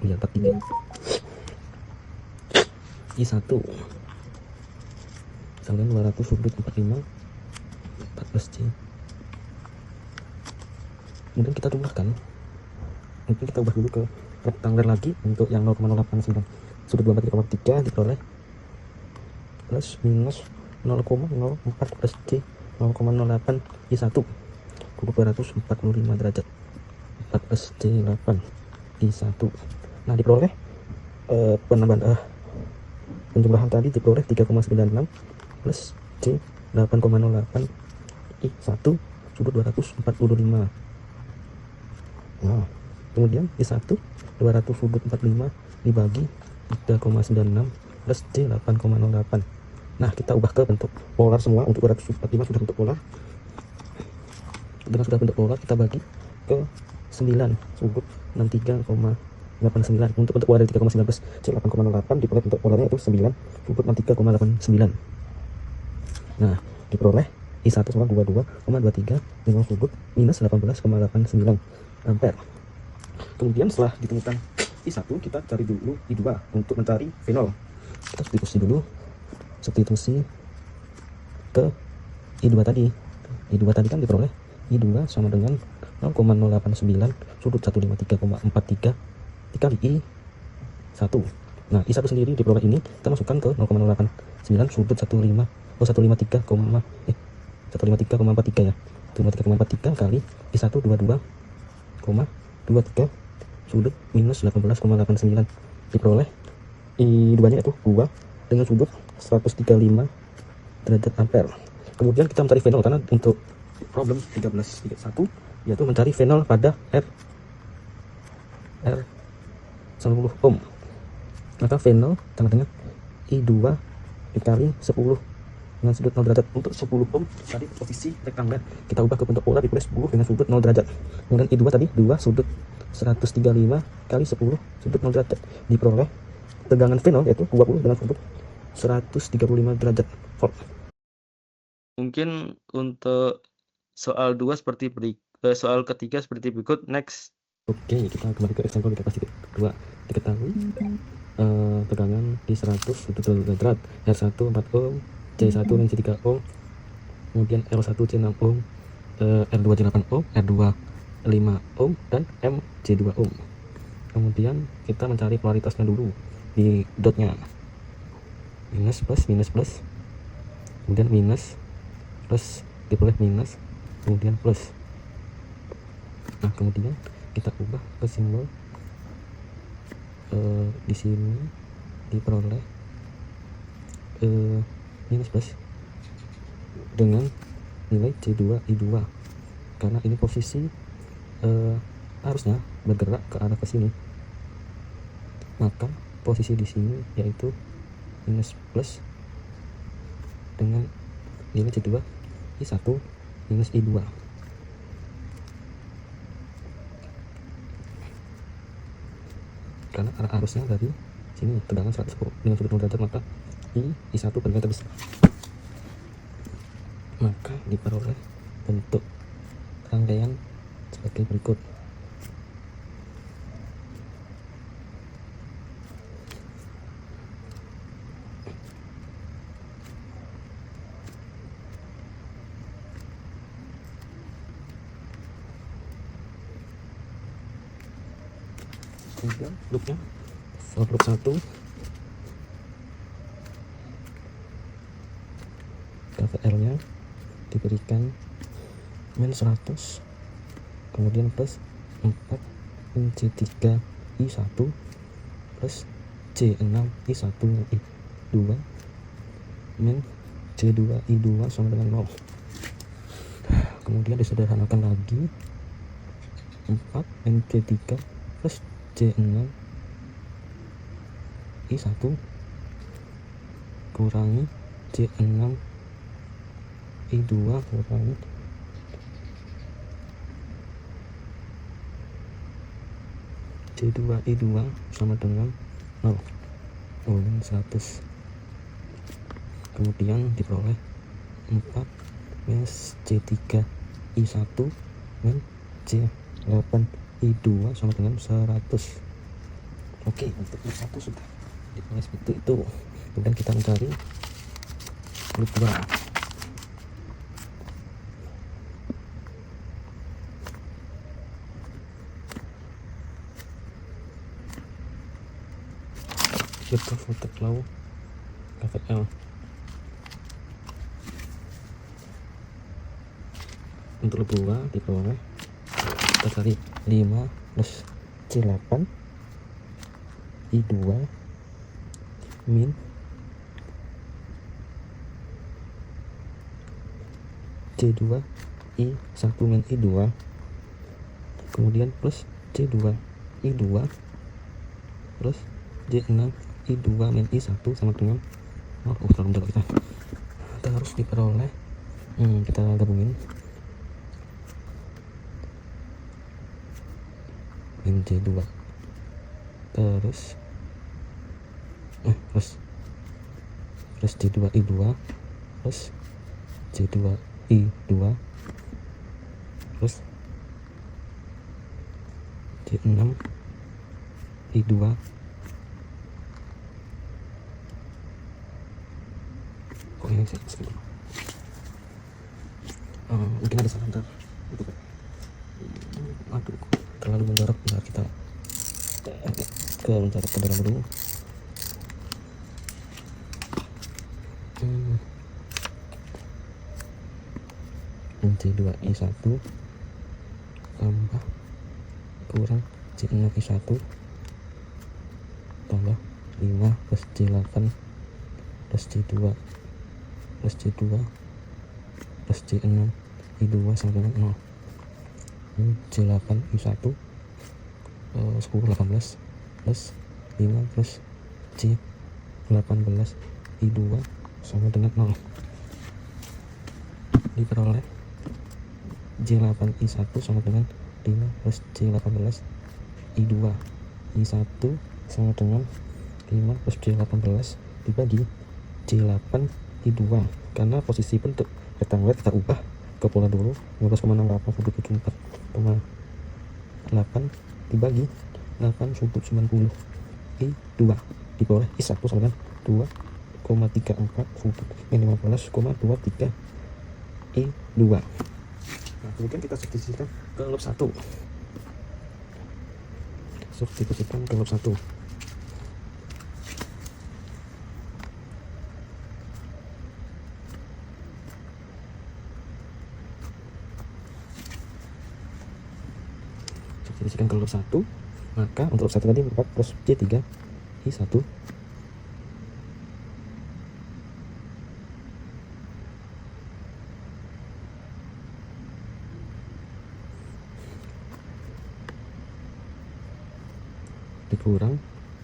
ya 43 I1 sama 200 sudut 45 4 plus J. Kemudian kita jumlahkan, mungkin kita ubah dulu ke rektanguler lagi. Untuk yang 0,089 sudut 23,3 diperoleh plus minus 0,04 plus J 0,08 I1 245 derajat 4 plus J8 I1. Nah, diperoleh penambahan penjumlahan tadi diperoleh 3,96 plus J 8,08 I1 sudut 245. Nah, kemudian I1 200 sudut 45 dibagi 3,96 plus C 8,08. Nah, kita ubah ke bentuk polar semua. Untuk 245 sudah bentuk polar. Dengan sudah bentuk polar, kita bagi ke 9 sudut 63,89. Untuk bentuk polar dari 3,9 plus C 8,08 diperoleh bentuk polarnya itu 9 sudut 63,89. Nah, diperoleh I1 sama 22,23 dengan sudut minus 18,89 ampere. Kemudian setelah ditemukan I1, kita cari dulu I2 untuk mencari fenol. Kita substitusi dulu, substitusi ke I2 tadi. I2 tadi kan diperoleh I2 sama dengan 0,089 sudut 153,43 dikali I1. Nah, I1 sendiri diperoleh ini kita masukkan ke 0,089 sudut 153,43 ya. 153,43 kali I1 22,23 sudut minus 18,89 diperoleh I2 nya itu 2 dengan sudut 135 derajat ampere. Kemudian kita mencari fenol karena untuk problem 13.1 yaitu mencari fenol pada R 10 ohm. Maka fenol sama dengan I2 dikali 10 dengan sudut 0 derajat. Untuk 10 ohm tadi posisi rektanguler, kita ubah ke bentuk polar diperoleh 10 dengan sudut 0 derajat. Kemudian I2 tadi 2 sudut 135 kali 10 sudut 0 derajat diperoleh tegangan fenol yaitu 20 dengan sudut 135 derajat volt. Mungkin untuk soal 2 seperti soal ketiga seperti berikut. Next. Oke, kita kembali ke example di kelas 2. Diketahui tegangan di 100 sudut derajat, R1 4 ohm, C1 dan C3 ohm, kemudian L1 C6 ohm, R2 C8 ohm, R2 5 ohm, dan M C2 ohm. Kemudian kita mencari polaritasnya dulu di dotnya. Minus plus, kemudian minus, plus, diperoleh minus, kemudian plus. Nah, kemudian kita ubah ke simbol di sini diperoleh minus plus dengan nilai C2 I2 karena ini posisi harusnya bergerak ke arah ke sini, maka posisi di sini yaitu minus plus dengan nilai C2 I1 minus I2. Karena arah arusnya dari sini tegangan 110 dengan sudut 0 derajat, maka I1 bandingkan terbesar. Maka diperoleh bentuk rangkaian sebagai berikut. Kemudian loopnya for loop 1 KVL nya diberikan min 100 kemudian plus 4 min C3 I1 plus C6 I1 I2 min C2 I2 sama dengan 0. Kemudian disederhanakan lagi 4 min C3 plus C6 I1 kurangi C6 I2 kurangi C2 I2 sama dengan 0 min 100. Kemudian diperoleh 4 minus C3 I1 min C8 I2 sama dengan 100. Oke, untuk loop 1 sudah diperoleh seperti itu. Kemudian kita mencari loop 2. Kirchhoff voltage law KVL. Untuk loop 2 diperoleh, kita cari 5 plus C8 I2 min C2 I1 min I2 kemudian plus C2 I2 plus C6 I2 min I1 sama dengan terlalu mendalam kita. Terus diperoleh, kita gabungin min J2 terus J2 I2 plus J2 I2 plus J6 I2 kok ini sih skip dulu. Mungkin ada salah ntar itu kan. Aduh terlalu mendarat, bentar kita mendarat ke dalam dulu. J2I1 tambah kurang J6I1 tambah 5 plus J8 plus J2 plus J2 plus J6 I2 sama dengan 0. J8I1 10 18 plus 5 plus J18 I2 sama dengan 0. Diperoleh J8I1 sama dengan 5 plus J18 I2 I1 sama dengan 5 plus J18 dibagi J8 I2, karena posisi bentuk rektangular kita ubah ke pola dulu 15,68 sudut 74,8 dibagi 8 sudut 90 I2 diperoleh I1 sama dengan 2,34 sudut 15,23 I2. Nah, kemudian kita substitusikan ke lub 1. Substitusikan ke lub 1. Substitusikan ke lub 1. Maka untuk lub 1 tadi 4 plus J3 I1 dikurang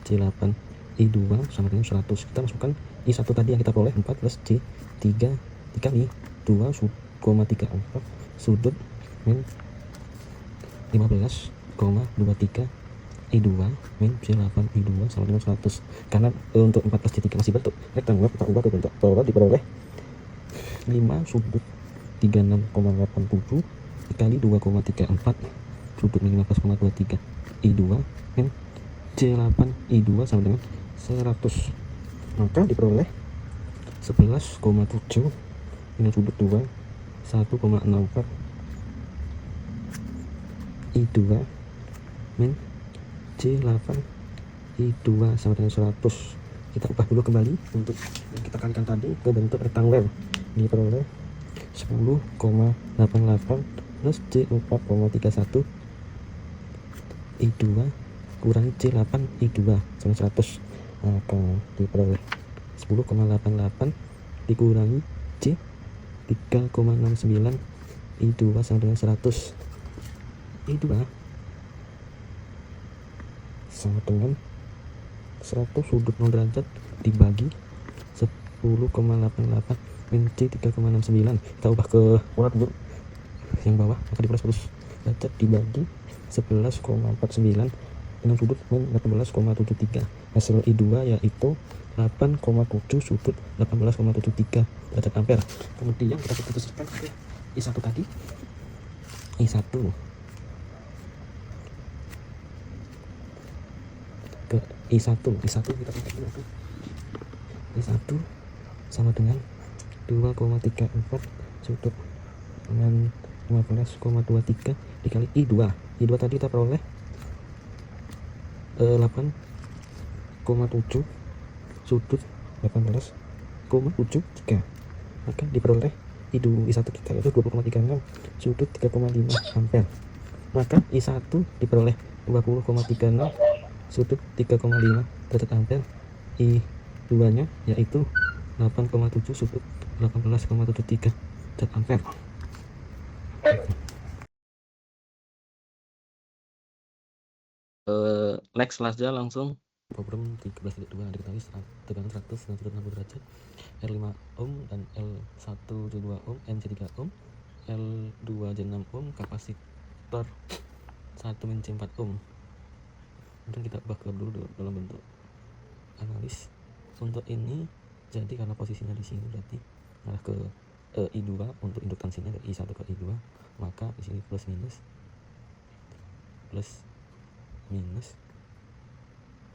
J8 I2 sama dengan 100. Kita masukkan I1 tadi yang kita peroleh 4 plus J3 dikali 2,34 sudut min 15,23 I2 min J8 I2 sama dengan 100. Karena untuk 4 plus J3 masih bentuk rektangular, kita ubah ke bentuk pola, diperoleh 5 sudut 36,87 dikali 2,34 sudut min 15,23 I2 min J8 I2 sama dengan 100. Maka diperoleh 11,7 minus sudut 2 1,64 I2 min J8 I2 sama dengan 100. Kita ubah dulu kembali untuk yang kita kalikan tadi ke bentuk rektangular. Diperoleh 10,88 plus J4,31 I2 kurangi J8 I2 sama 100. Maka diperoleh 10,88 dikurangi J 3,69 I2 sama dengan 100. I2 sama dengan 100 sudut 0 derajat dibagi 10,88 min J 3,69. Kita ubah ke pola dulu yang bawah, maka diperoleh 100 derajat dibagi 11,49 dengan sudut min 18,73. Hasil I2 yaitu 8,7 sudut 18,73 derajat ampere. Kemudian kita substitusikan ke I1 tadi. I1 ke I1 kita pakai dulu. I1 sama dengan 2,34 sudut dengan 15,23 dikali I2. I2 tadi kita peroleh 8,7 sudut 18,73. Maka diperoleh I1 kita yaitu 20,36 sudut 3,5 ampere. Maka I1 diperoleh 20,36 sudut 3,5 derajat ampere. I2 nya yaitu 8,7 sudut 18,73 derajat ampere. Next saja langsung Problem 13.2 diketahui tegangan 100 dengan sudut 60 derajat, R5 ohm dan L1J2 ohm, MC3 ohm, L2J6 ohm, kapasitor 1-4 ohm. Kemudian kita ubah ke dulu dalam bentuk analis. Untuk ini jadi karena posisinya di sini berarti arah ke I2 untuk induktansinya dari I1 ke I2, maka di sini plus minus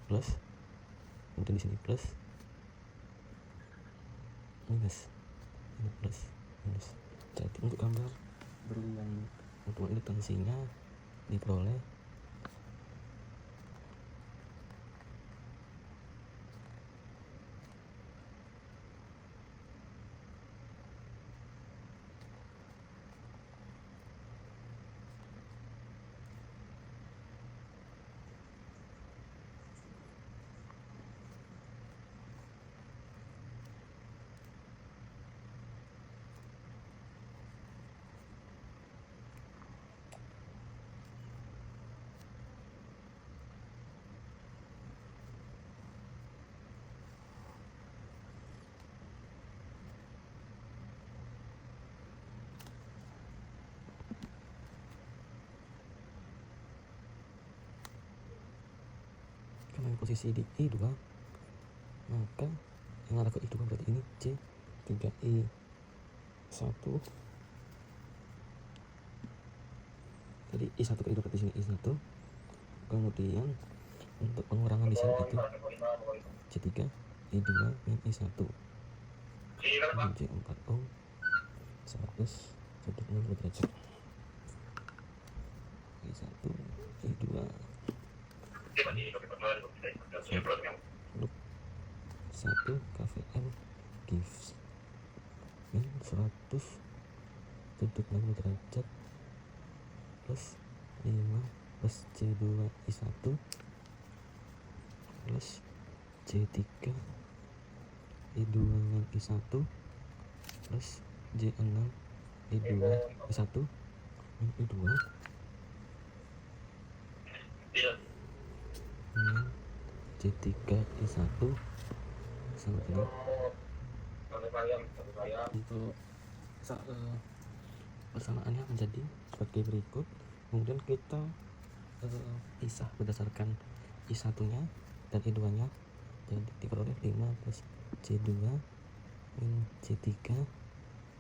plus, kemudian di sini plus minus, ini plus minus. Jadi untuk gambar berlian untuk induktansinya diperoleh karena posisi di I2, maka yang arah ke I2 berarti ini C3I1. Jadi I1 ke I2 berarti sini I1. Kemudian untuk pengurangan di sini itu C3 I2 min I1 J4 ohm 100 sudut 60 derajat, I1 I2 1 kVm gives min 100 sudut 60 derajat plus 5 plus C2 I1 plus C3 I2 min I1 plus J6 I2 I1 min I2 min C3 I1 sama dengan untuk persamaannya menjadi sebagai berikut. Kemudian kita pisah berdasarkan I1 nya dan I2 nya, jadi diperoleh 5 plus C2 min C3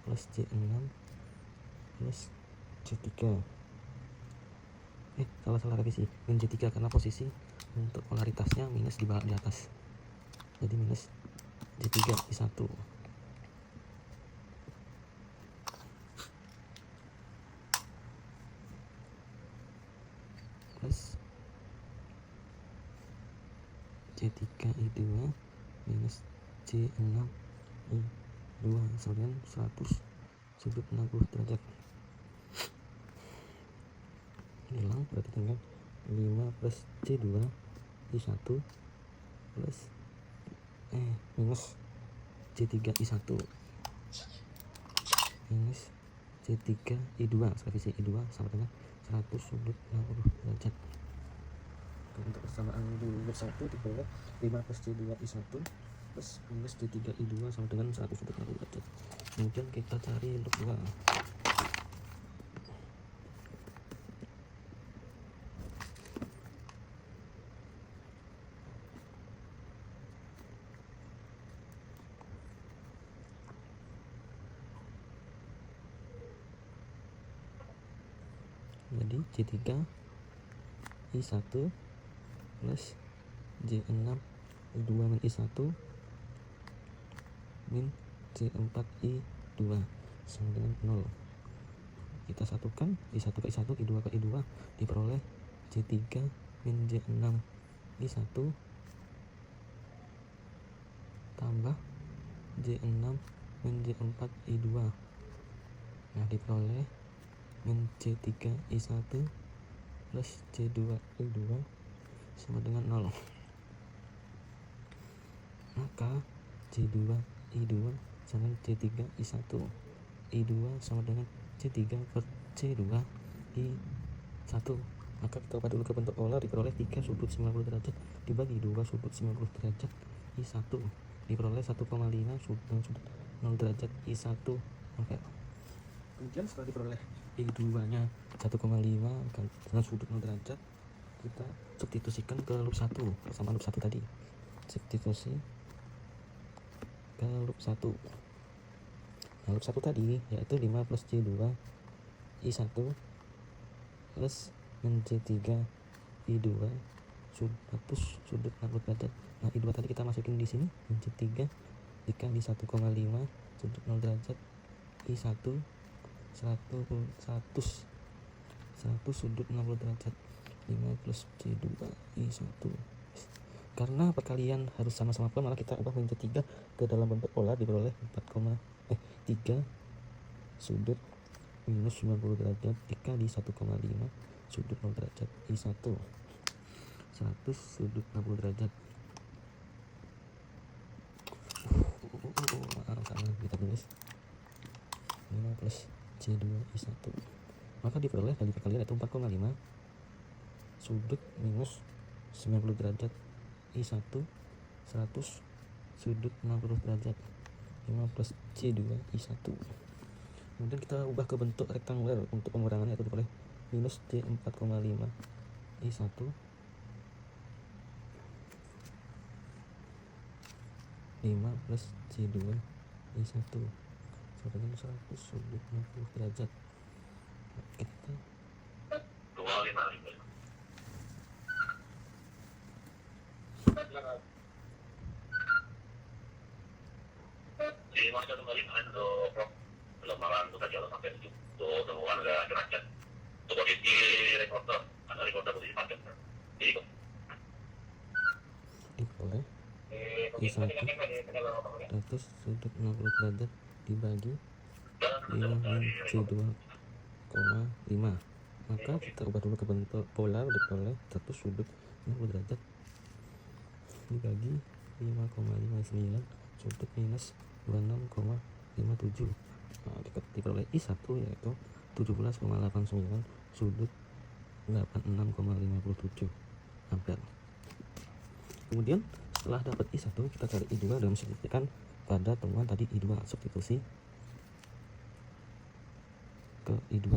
plus C6 plus C3 salah revisi min C3 karena posisi untuk polaritasnya minus di bawah di atas, jadi minus C3 I1 plus C3 I2 minus C6 I2 sama dengan 100 sudut 60 derajat hilang, berarti tinggal 5 plus C2 I1 plus minus C3 I1 minus C3 I2, revisi I2 sama dengan 100 sudut 60 derajat. Untuk persamaan nomor 1 diperoleh 5 plus C2 I1 plus minus C3 I2 sama dengan 100 sudut 60 derajat. Kemudian kita cari untuk 2. Jadi C3 I1 plus J6 I2 min I1 min C4 I2 sama dengan 0. Kita satukan I1 ke I1, I2 ke I2 diperoleh C3 min J6 I1 tambah J6 min J4 I2, nah diperoleh min C3 I1 plus C2 I2 sama dengan 0. Maka C2 I2 sama dengan C3 I1 I2 sama dengan C3 per C2 I1 Maka kita ubah dulu ke bentuk polar, diperoleh 3 sudut 90 derajat dibagi 2 sudut 90 derajat I1 diperoleh 1,5 sudut 0 derajat I1 ampere. Kemudian setelah diperoleh I2 nya 1,5 dengan sudut 0 derajat, kita substitusikan ke loop 1 bersama loop 1 tadi. Substitusi ke loop 1. Nah, loop 1 tadi yaitu 5 plus C2 I1 plus C3 I2 sudut 60 derajat. Nah, I2 tadi kita masukin di sini, C3 dikali 1,5 sudut 0 derajat I1 100 sudut 60 derajat 5 plus C2 I1. Karena perkalian harus sama-sama polar, maka kita ubah menjadi 3 ke dalam bentuk polar, diperoleh 3 sudut minus 90 derajat dikali 1,5 sudut 0 derajat I1 100 sudut 60 derajat. Kita tulis 5 plus C2 I1, maka diperoleh dari perkalian yaitu 4,5 sudut minus 90 derajat I1 100 sudut 60 derajat 5 plus C2 I1. Kemudian kita ubah ke bentuk rektanguler untuk pengurangannya, yaitu diperoleh minus C4,5 I1 5 plus C2 I1 sama dengan 100 sudut 60 derajat. Kita diperoleh I1 100 sudut 60 derajat dibagi 5 min C2,5. Maka kita ubah dulu ke bentuk polar, diperoleh 100 sudut 60 derajat dibagi 5,59 sudut minus 26,57. Nah, diperoleh I1 yaitu 17,89 sudut 86,57 ampere. Kemudian setelah dapat I1, kita cari I2 dan substitusikan pada temuan tadi I2. Substitusi ke I2,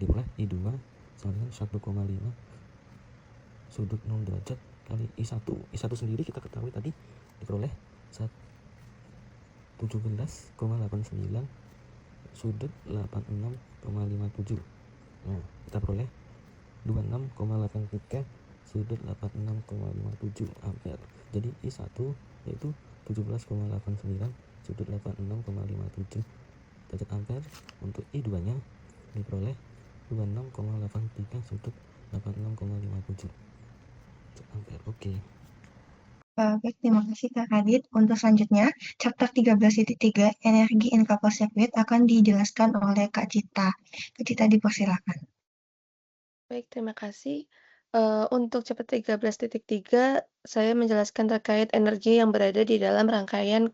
diperoleh I2 sama dengan 1,5 sudut 0 derajat kali I1. I1 sendiri kita ketahui tadi diperoleh 17,89 sudut 86,57. Nah, kita peroleh 26,83 sudut 86,57 ampere. Jadi I1 yaitu 17,89 sudut 86,57 derajat ampere. Untuk I2 nya diperoleh 26,83 sudut 86,57 ampere. Oke. Baik, terima kasih Kak Radit. Untuk selanjutnya, chapter 13.3 energi in coupled circuit akan dijelaskan oleh Kak Cita. Kak Cita dipersilakan. Baik, terima kasih. Untuk chapter 13.3, saya menjelaskan terkait energi yang berada di dalam rangkaian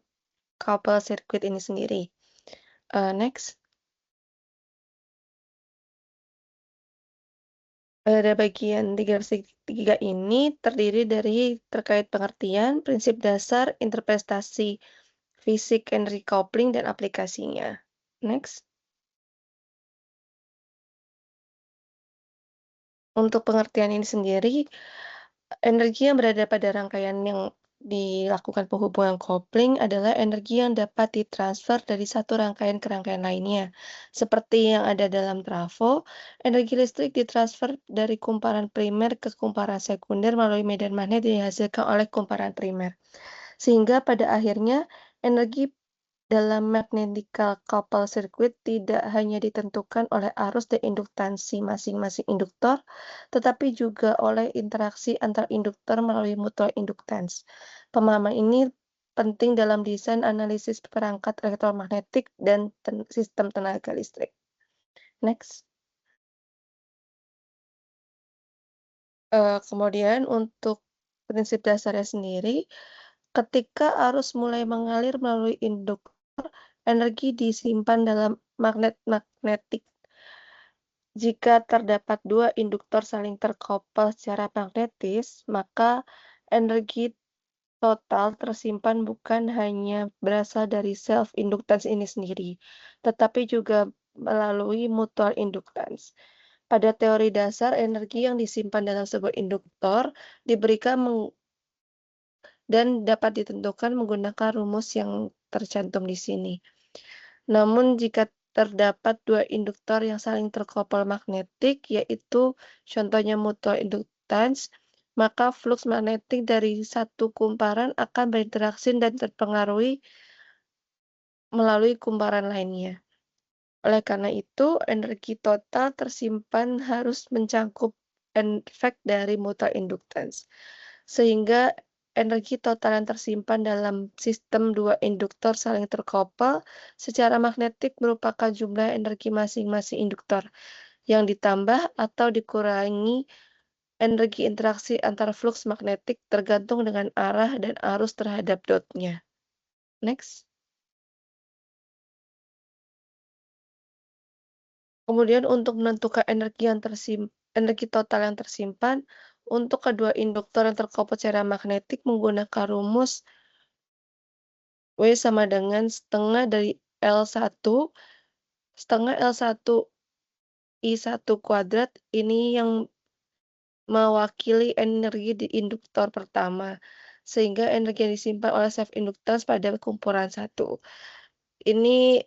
coupled circuit ini sendiri. Next. Pada bagian 13.3 ini terdiri dari terkait pengertian, prinsip dasar, interpretasi fisik energi coupling, dan aplikasinya. Next. Untuk pengertian ini sendiri, energi yang berada pada rangkaian yang dilakukan penghubungan coupling adalah energi yang dapat ditransfer dari satu rangkaian ke rangkaian lainnya. Seperti yang ada dalam trafo, energi listrik ditransfer dari kumparan primer ke kumparan sekunder melalui medan magnet yang dihasilkan oleh kumparan primer. Sehingga pada akhirnya energi dalam magnetical coupled circuit tidak hanya ditentukan oleh arus dan induktansi masing-masing induktor, tetapi juga oleh interaksi antar induktor melalui mutual inductance. Pemahaman ini penting dalam desain analisis perangkat elektromagnetik dan sistem tenaga listrik. Next. Kemudian untuk prinsip dasarnya sendiri, ketika arus mulai mengalir melalui induktor, energi disimpan dalam magnetic Jika terdapat dua induktor saling terkoppel secara magnetis, maka energi total tersimpan bukan hanya berasal dari self-inductance ini sendiri, tetapi juga melalui mutual inductance. Pada teori dasar, energi yang disimpan dalam sebuah induktor diberikan dan dapat ditentukan menggunakan rumus yang tercantum di sini. Namun jika terdapat dua induktor yang saling terkoppel magnetik, yaitu contohnya mutual inductance, maka flux magnetik dari satu kumparan akan berinteraksi dan terpengaruhi melalui kumparan lainnya. Oleh karena itu, energi total tersimpan harus mencakup efek dari mutual inductance, sehingga energi total yang tersimpan dalam sistem dua induktor saling terkoppel secara magnetik merupakan jumlah energi masing-masing induktor yang ditambah atau dikurangi energi interaksi antara flux magnetik tergantung dengan arah dan arus terhadap dotnya. Next. Kemudian untuk menentukan energi total yang tersimpan untuk kedua induktor yang terkoppel secara magnetik menggunakan rumus W sama dengan setengah dari L1 setengah L1 I1 kuadrat, ini yang mewakili energi di induktor pertama, sehingga energi yang disimpan oleh self-inductance pada kumpulan 1. Ini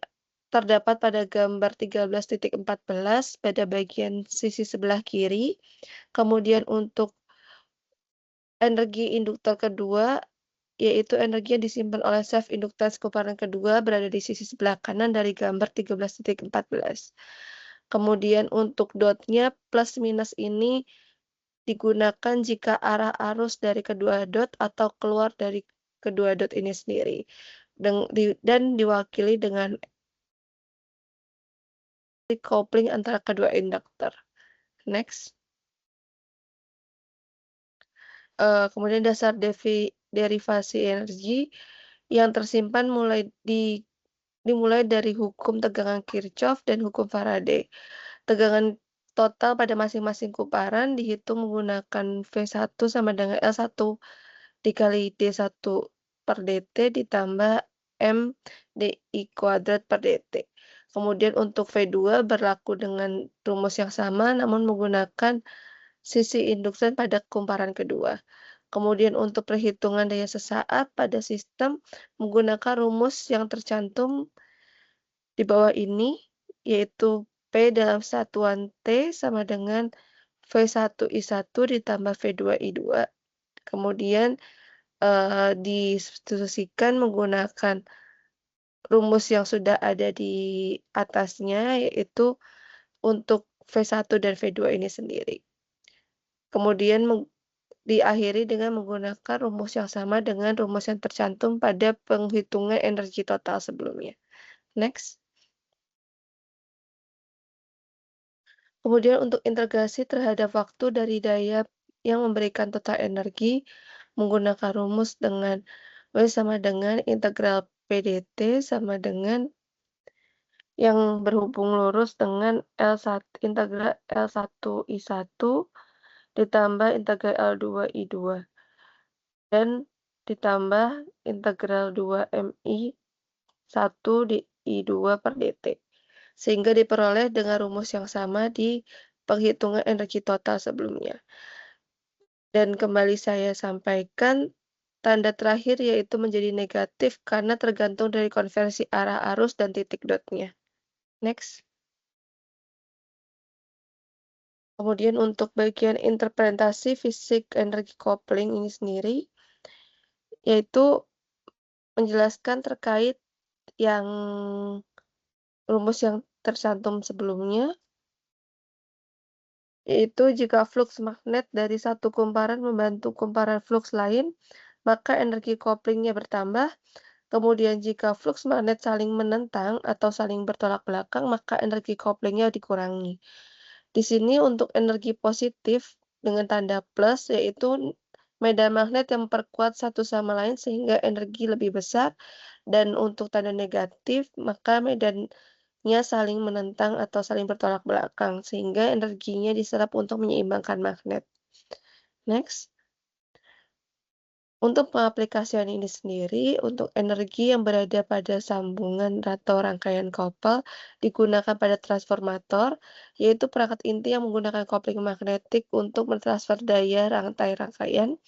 terdapat pada gambar 13.14 pada bagian sisi sebelah kiri. Kemudian untuk energi induktor kedua, yaitu energi yang disimpan oleh self-inductance kumparan kedua berada di sisi sebelah kanan dari gambar 13.14. Kemudian untuk dotnya plus minus ini digunakan jika arah arus dari kedua dot atau keluar dari kedua dot ini sendiri dan diwakili dengan coupling antara kedua induktor. Next. Kemudian dasar derivasi energi yang tersimpan dimulai dari hukum tegangan Kirchhoff dan hukum Faraday. Tegangan total pada masing-masing kumparan dihitung menggunakan V1 sama dengan L1 dikali D1 per dt ditambah M dI kuadrat per dt. Kemudian untuk V2 berlaku dengan rumus yang sama namun menggunakan sisi induksi pada kumparan kedua. Kemudian untuk perhitungan daya sesaat pada sistem menggunakan rumus yang tercantum di bawah ini, yaitu P dalam satuan T sama dengan V1I1 ditambah V2I2. Kemudian disubstitusikan menggunakan rumus yang sudah ada di atasnya, yaitu untuk V1 dan V2 ini sendiri. Kemudian diakhiri dengan menggunakan rumus yang sama dengan rumus yang tercantum pada penghitungan energi total sebelumnya. Next. Kemudian untuk integrasi terhadap waktu dari daya yang memberikan total energi menggunakan rumus dengan W sama dengan integral PdT sama dengan yang berhubung lurus dengan integral L1I1 ditambah integral L2I2 dan ditambah integral 2MI1 di I2 per dt. Sehingga diperoleh dengan rumus yang sama di penghitungan energi total sebelumnya. Dan kembali saya sampaikan, tanda terakhir yaitu menjadi negatif karena tergantung dari konversi arah arus dan titik dotnya. Next. Kemudian untuk bagian interpretasi fisik energi coupling ini sendiri, yaitu menjelaskan terkait yang rumus yang tercantum sebelumnya, yaitu jika flux magnet dari satu kumparan membantu kumparan flux lain, maka energi couplingnya bertambah. Kemudian jika flux magnet saling menentang atau saling bertolak belakang, maka energi couplingnya dikurangi. Di sini untuk energi positif dengan tanda plus, yaitu medan magnet yang memperkuat satu sama lain sehingga energi lebih besar. Dan untuk tanda negatif, maka medan nya saling menentang atau saling bertolak belakang, sehingga energinya diserap untuk menyeimbangkan magnet. Next. Untuk pengaplikasian ini sendiri, untuk energi yang berada pada sambungan atau rangkaian kopel digunakan pada transformator, yaitu perangkat inti yang menggunakan kopling magnetik untuk mentransfer daya rantai rangkaian.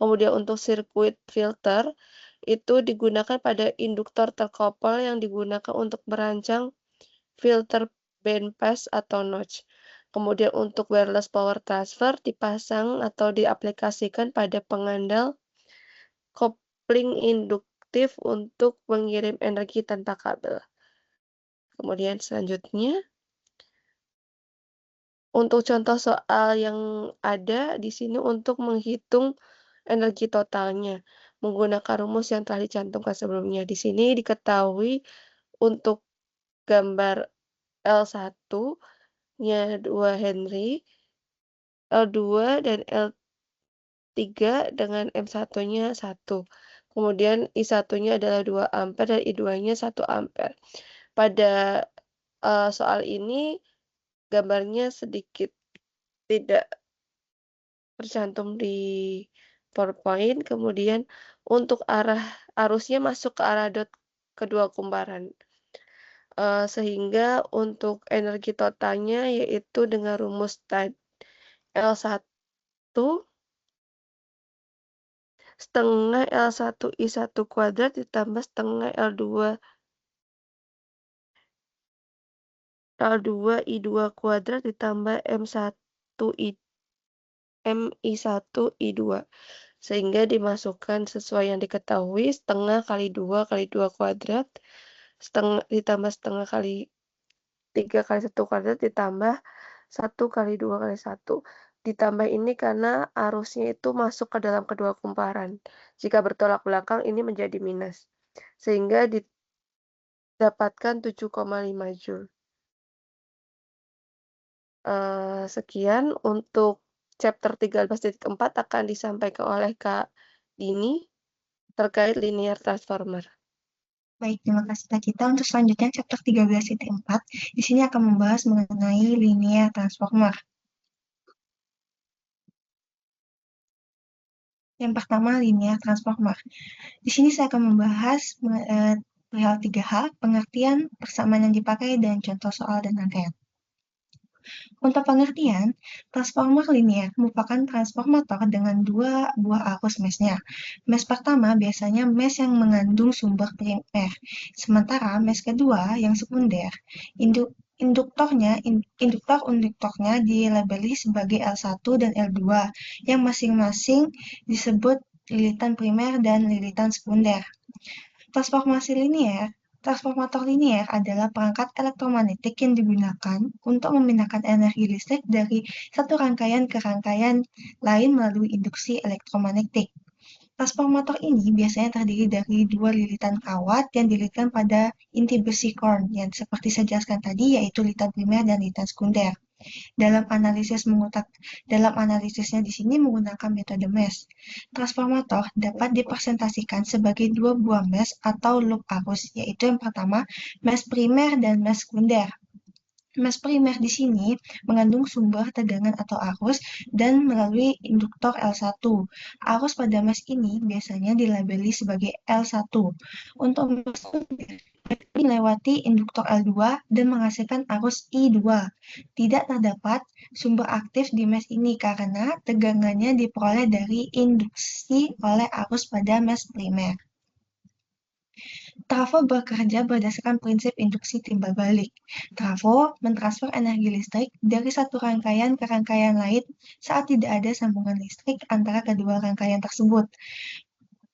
Kemudian untuk sirkuit filter, itu digunakan pada induktor terkopel yang digunakan untuk merancang filter bandpass atau notch. Kemudian untuk wireless power transfer dipasang atau diaplikasikan pada pengandal kopling induktif untuk mengirim energi tanpa kabel. Kemudian selanjutnya, untuk contoh soal yang ada di sini untuk menghitung energi totalnya menggunakan rumus yang telah dicantumkan sebelumnya. Di sini diketahui untuk gambar L1-nya 2 Henry, L2 dan L3 dengan M1-nya 1. Kemudian I1-nya adalah 2 ampere dan I2-nya 1 ampere. Pada soal ini gambarnya sedikit tidak tercantum di PowerPoint. Kemudian untuk arusnya masuk ke arah dot kedua kumparan. Sehingga untuk energi totalnya yaitu dengan rumus L1 setengah L1 I1 kuadrat ditambah setengah L2 I2 kuadrat ditambah MI1 I2. Sehingga dimasukkan sesuai yang diketahui setengah kali 2 kali 2 kuadrat ditambah setengah kali 3 kali 1 kuadrat ditambah 1 kali 2 kali 1. Ditambah ini karena arusnya itu masuk ke dalam kedua kumparan. Jika bertolak belakang ini menjadi minus. Sehingga didapatkan 7,5 Joule. Sekian untuk chapter 13.4 akan disampaikan oleh Kak Dini terkait linear transformer. Baik, terima kasih Kak Cita. Untuk selanjutnya chapter 13.4, di sini akan membahas mengenai linear transformer. Yang pertama, linear transformer. Di sini saya akan membahas perihal 3 hal, pengertian, persamaan yang dipakai, dan contoh soal dan rangkaian. Untuk pengertian, transformer linear merupakan transformator dengan 2 buah arus mesnya. Mes pertama biasanya mes yang mengandung sumber primer, sementara mes kedua yang sekunder. Induktor-induktornya dilabeli sebagai L1 dan L2, yang masing-masing disebut lilitan primer dan lilitan sekunder. Transformator linier adalah perangkat elektromagnetik yang digunakan untuk memindahkan energi listrik dari satu rangkaian ke rangkaian lain melalui induksi elektromagnetik. Transformator ini biasanya terdiri dari 2 lilitan kawat yang dililitkan pada inti besi Korn yang seperti saya jelaskan tadi, yaitu lilitan primer dan lilitan sekunder. Dalam analisisnya di sini menggunakan metode mesh. Transformator dapat dipresentasikan sebagai 2 buah mesh atau loop arus, yaitu yang pertama mesh primer dan mesh sekunder. Mesh primer di sini mengandung sumber tegangan atau arus dan melalui induktor L1. Arus pada mesh ini biasanya dilabeli sebagai L1. Untuk mesh sekunder melewati induktor L2 dan menghasilkan arus I2. Tidak terdapat sumber aktif di mesh ini karena tegangannya diperoleh dari induksi oleh arus pada mesh primer. Trafo bekerja berdasarkan prinsip induksi timbal balik. Trafo mentransfer energi listrik dari satu rangkaian ke rangkaian lain saat tidak ada sambungan listrik antara kedua rangkaian tersebut.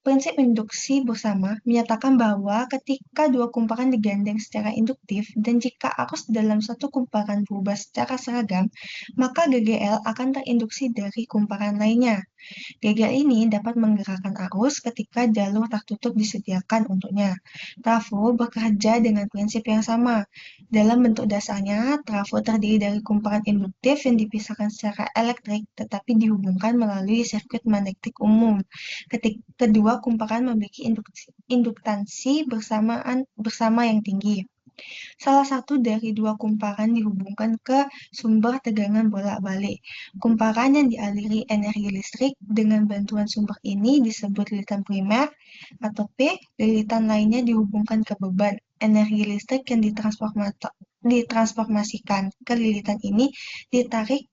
Prinsip induksi bersama menyatakan bahwa ketika dua kumparan digandeng secara induktif dan jika arus dalam satu kumparan berubah secara seragam, maka GGL akan terinduksi dari kumparan lainnya. GGL ini dapat menggerakkan arus ketika jalur tertutup disediakan untuknya. Trafo bekerja dengan prinsip yang sama. Dalam bentuk dasarnya, trafo terdiri dari kumparan induktif yang dipisahkan secara elektrik tetapi dihubungkan melalui sirkuit magnetik umum. Kedua kumparan memiliki induktansi bersama yang tinggi. Salah satu dari dua kumparan dihubungkan ke sumber tegangan bolak-balik. Kumparan yang dialiri energi listrik dengan bantuan sumber ini disebut lilitan primer, atau P. Lilitan lainnya dihubungkan ke beban. Energi listrik yang ditransformasikan ke lilitan ini ditarik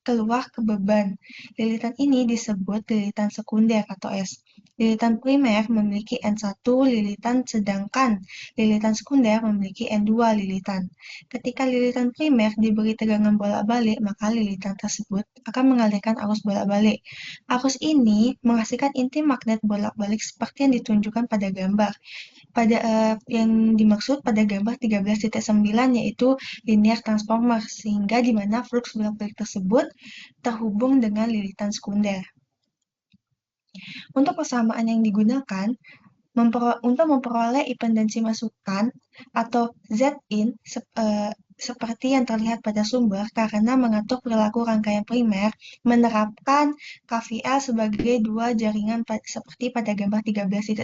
keluar ke beban. Lilitan ini disebut lilitan sekunder atau S. Lilitan primer memiliki N1 lilitan, sedangkan lilitan sekunder memiliki N2 lilitan. Ketika lilitan primer diberi tegangan bolak-balik, maka lilitan tersebut akan mengalirkan arus bolak-balik. Arus ini menghasilkan inti magnet bolak-balik seperti yang ditunjukkan pada gambar. Yang dimaksud pada gambar 13.9 yaitu linear transformer, sehingga di mana flux bolak-balik tersebut terhubung dengan lilitan sekunder. Untuk persamaan yang digunakan, untuk memperoleh impedansi masukan atau Zin seperti yang terlihat pada sumber, karena mengatur perilaku rangkaian primer, menerapkan KVL sebagai dua jaringan seperti pada gambar 13.9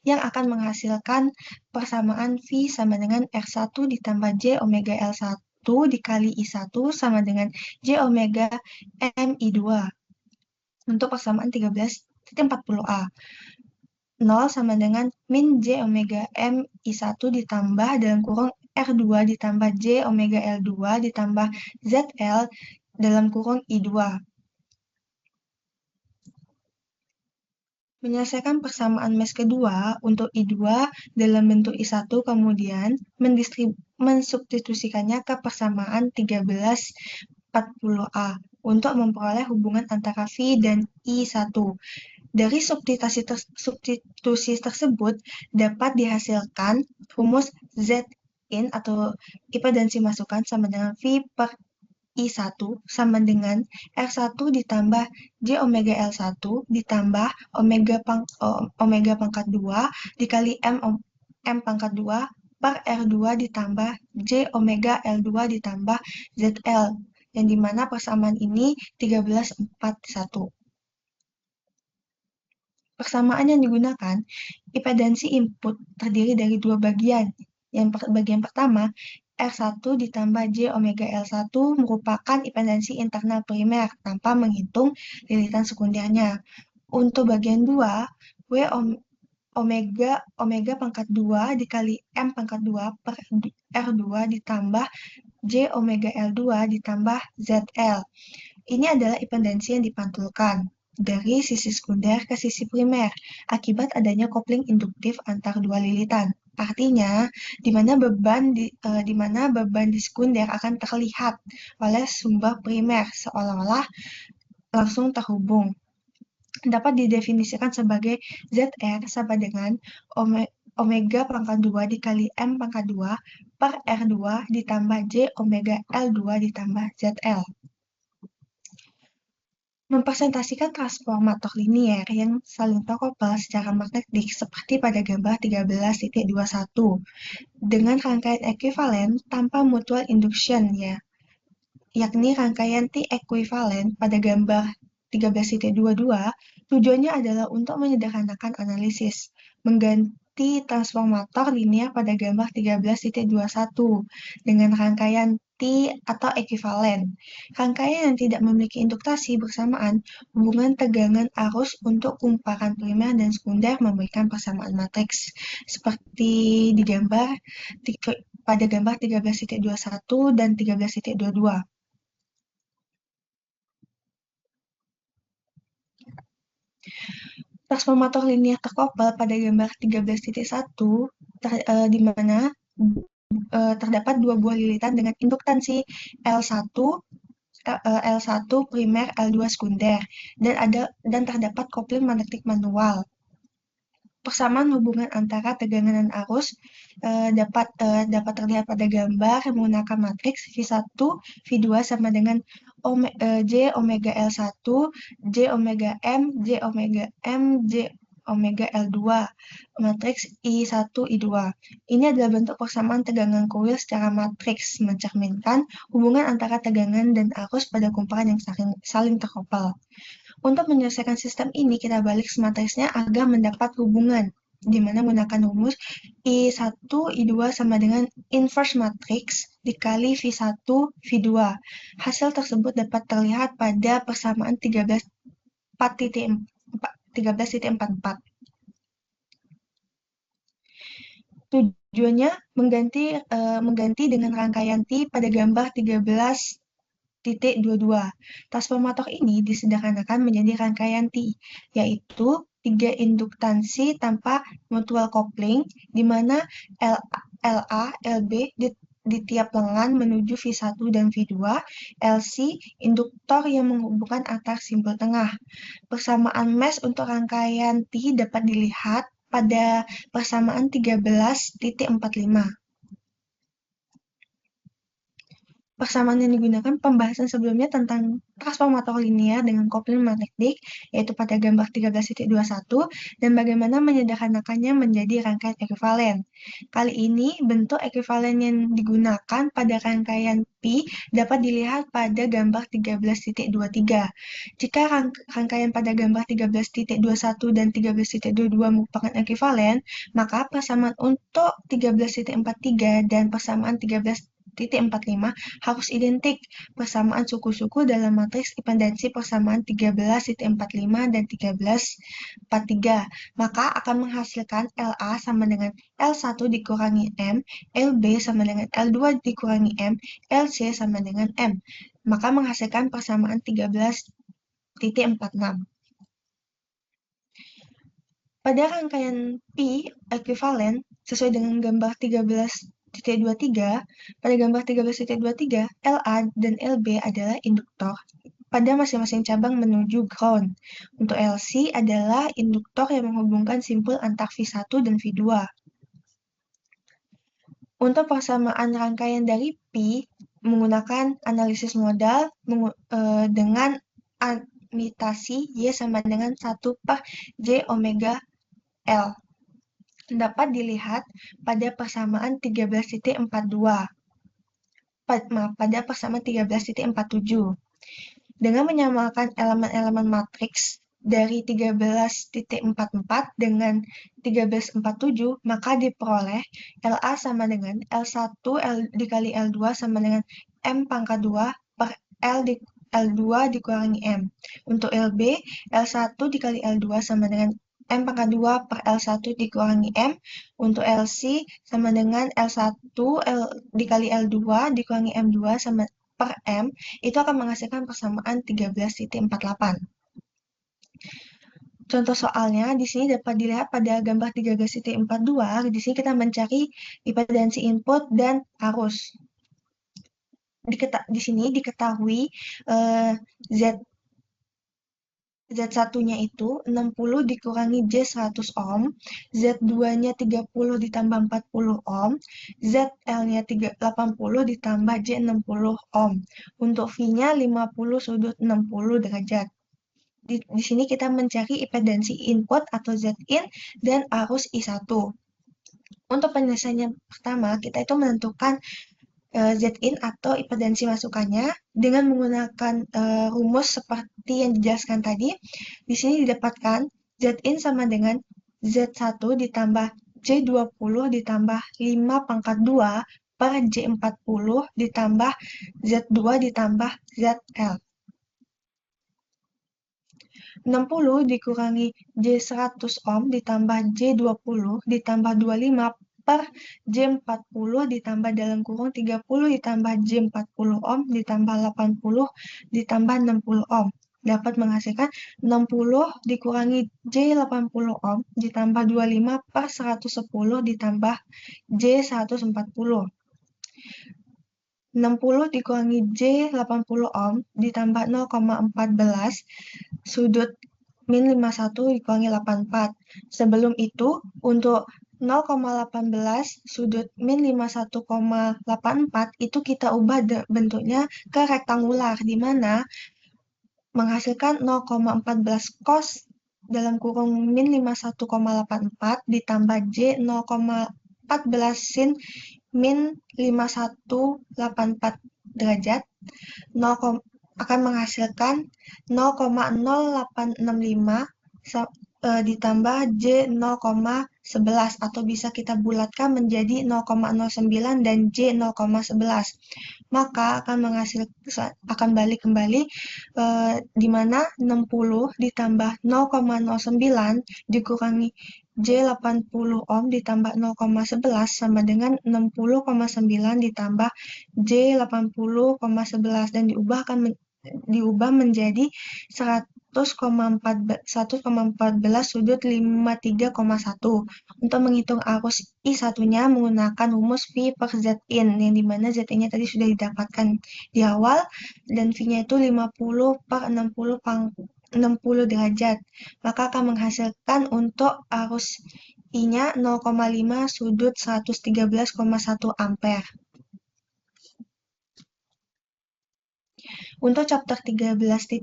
yang akan menghasilkan persamaan V sama dengan R1 ditambah J omega L1 dikali I1 sama dengan J omega MI2. Untuk persamaan 13.40A. 0 sama dengan min J omega M I1 ditambah dalam kurung R2 ditambah J omega L2 ditambah ZL dalam kurung I2. Menyelesaikan persamaan Mesh kedua untuk I2 dalam bentuk I1, kemudian mensubstitusikannya ke persamaan 1340A untuk memperoleh hubungan antara V dan I1. Dari substitusi tersebut dapat dihasilkan rumus Zin atau impedansi masukan sama dengan V per I1 sama dengan R1 ditambah J omega L1 ditambah omega pangkat 2 dikali M pangkat 2 per R2 ditambah J omega L2 ditambah ZL, yang dimana persamaan ini 1341. Persamaan yang digunakan, impedansi input terdiri dari dua bagian. Bagian pertama, R1 ditambah J omega L1 merupakan impedansi internal primer tanpa menghitung lilitan sekundernya. Untuk bagian 2, W omega pangkat 2 dikali M pangkat 2 per R2 ditambah J omega L2 ditambah ZL. Ini adalah impedansi yang dipantulkan dari sisi sekunder ke sisi primer akibat adanya kopling induktif antar dua lilitan. Artinya, di mana beban di sekunder akan terlihat oleh sumber primer seolah-olah langsung terhubung. Dapat didefinisikan sebagai ZR sama dengan omega pangkat 2 dikali M pangkat 2 per R2 ditambah J omega L2 ditambah ZL. Mempresentasikan transformator linier yang saling terkoppel secara magnetik seperti pada gambar 13.21 dengan rangkaian ekuivalen tanpa mutual induction, yakni rangkaian T ekuivalen pada gambar 13.22. Tujuannya adalah untuk menyederhanakan analisis, mengganti transformator linier pada gambar 13.21 dengan rangkaian T atau ekuivalen. Rangkaian yang tidak memiliki induktasi bersamaan, hubungan tegangan arus untuk kumparan primer dan sekunder memberikan persamaan matriks seperti di gambar pada gambar 13.21 dan 13.22. Transformator linier terkoppel pada gambar 13.1 di mana terdapat dua buah lilitan dengan induktansi L1 primer, L2 sekunder, dan terdapat kopling magnetik manual. Persamaan hubungan antara tegangan dan arus dapat terlihat pada gambar menggunakan matriks V1, V2 sama dengan J omega L1, J omega M, J omega M, J omega L2, matriks I1, I2. Ini adalah bentuk persamaan tegangan koil secara matriks, mencerminkan hubungan antara tegangan dan arus pada kumparan yang saling terkoppel. Untuk menyelesaikan sistem ini, kita balik matriksnya agar mendapat hubungan di mana menggunakan rumus I1, I2 sama dengan inverse matrix dikali V1, V2. Hasil tersebut dapat terlihat pada persamaan 13.44. Tujuannya mengganti dengan rangkaian T pada gambar 13.22. Transformator ini disederhanakan menjadi rangkaian T, yaitu 3 induktansi tanpa mutual coupling, di mana LA, LB di tiap lengan menuju V1 dan V2, LC induktor yang menghubungkan antar simpul tengah. Persamaan mesh untuk rangkaian T dapat dilihat pada persamaan 13.45. Persamaan yang digunakan pembahasan sebelumnya tentang transformator linear dengan kopling magnetik, yaitu pada gambar 13.21, dan bagaimana menyederhanakannya menjadi rangkaian ekuivalen. Kali ini, bentuk ekuivalen yang digunakan pada rangkaian Pi dapat dilihat pada gambar 13.23. Jika rangkaian pada gambar 13.21 dan 13.22 merupakan ekuivalen, maka persamaan untuk 13.43 dan persamaan 13.45 harus identik. Persamaan suku-suku dalam matriks impedansi persamaan 13.45 dan 13.43. Maka akan menghasilkan LA sama dengan L1 dikurangi M, LB sama dengan L2 dikurangi M, LC sama dengan M. Maka menghasilkan persamaan 13.46. Pada rangkaian Pi ekuivalen sesuai dengan gambar 13.23, pada gambar 13.23, LA dan LB adalah induktor pada masing-masing cabang menuju ground. Untuk LC adalah induktor yang menghubungkan simpul antar V1 dan V2. Untuk persamaan rangkaian dari Pi menggunakan analisis modal dengan admitasi Y sama dengan 1/J omega L. Dapat dilihat pada persamaan 13.42. Pada persamaan 13.47. Dengan menyamakan elemen-elemen matriks dari 13.44 dengan 13.47, maka diperoleh LA sama dengan L1 dikali L2 sama dengan M pangkat 2 per L2 dikurangi M. Untuk LB, L1 dikali L2 sama dengan M pangkat 2 per L1 dikurangi M. Untuk LC sama dengan L1 dikali L2 dikurangi M2 sama per M, itu akan menghasilkan persamaan 13.48. Contoh soalnya di sini dapat dilihat pada gambar 13.42. Di sini kita mencari impedansi input dan arus. Di sini diketahui Z1-nya itu 60 dikurangi J 100 ohm, Z2-nya 30 ditambah 40 ohm, ZL-nya 80 ditambah J 60 ohm. Untuk V-nya 50 sudut 60 derajat. Di sini kita mencari impedansi input atau Zin dan arus I1. Untuk penyelesaiannya pertama, kita itu menentukan Zin atau impedansi masukannya dengan menggunakan rumus seperti yang dijelaskan tadi. Di sini didapatkan Zin sama dengan Z1 ditambah J20 ditambah 5 pangkat 2 per J40 ditambah Z2 ditambah ZL. 60 dikurangi J100 ohm ditambah J20 ditambah 25 per J40 ditambah dalam kurung 30 ditambah J40 ohm ditambah 80 ditambah 60 ohm. Dapat menghasilkan 60 dikurangi J80 ohm ditambah 25 per 110 ditambah J140. 60 dikurangi J80 ohm ditambah 0,14 sudut min 51 dikurangi 84. Sebelum itu, untuk 0,18 sudut min 51,84 itu kita ubah bentuknya ke rektangular, di mana menghasilkan 0,14 cos dalam kurung min 51,84 ditambah J 0,14 sin min 5184 derajat akan menghasilkan 0,0865 ditambah J 0,11 atau bisa kita bulatkan menjadi 0,09 dan J 0,11. Maka akan balik kembali di mana 60 ditambah 0,09 dikurangi J 80 ohm ditambah 0,11 sama dengan 60,9 ditambah J 80,11 dan diubah menjadi 100,14 sudut 53,1. Untuk menghitung arus I1-nya menggunakan rumus V per Zin, yang dimana Zin-nya tadi sudah didapatkan di awal, dan V-nya itu 50 per 60 derajat. Maka akan menghasilkan untuk arus I-nya 0,5 sudut 113,1 ampere. Untuk chapter 13.5,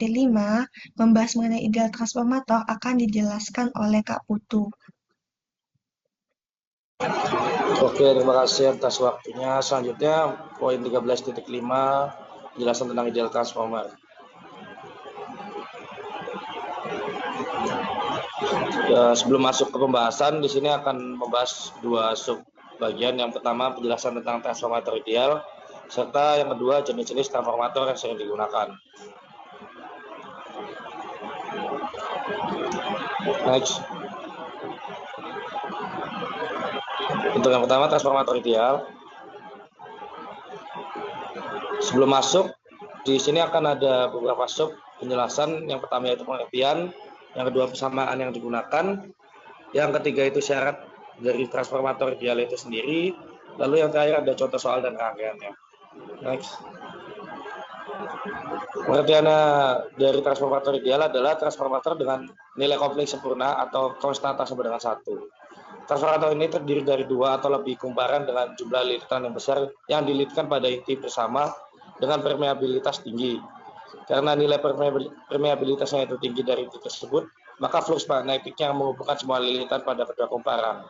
membahas mengenai ideal transformator akan dijelaskan oleh Kak Putu. Oke, terima kasih atas waktunya. Selanjutnya, poin 13.5, penjelasan tentang ideal transformer. Sebelum masuk ke pembahasan, di sini akan membahas dua sub bagian. Yang pertama, penjelasan tentang transformator ideal, serta yang kedua, jenis-jenis transformator yang sering digunakan. Next. Untuk yang pertama, transformator ideal. Sebelum masuk, di sini akan ada beberapa sub penjelasan. Yang pertama yaitu pengertian, yang kedua persamaan yang digunakan, yang ketiga itu syarat dari transformator ideal itu sendiri, lalu yang terakhir ada contoh soal dan rangkaiannya. Next. Pengertiannya dari transformator ideal adalah transformator dengan nilai kopling sempurna atau konstanta sama dengan 1. Transformator ini terdiri dari 2 atau lebih kumparan dengan jumlah lilitan yang besar yang dililitkan pada inti bersama dengan permeabilitas tinggi. Karena nilai permeabilitasnya itu tinggi dari inti tersebut, maka flux magnetiknya menghubungkan semua lilitan pada kedua kumparan.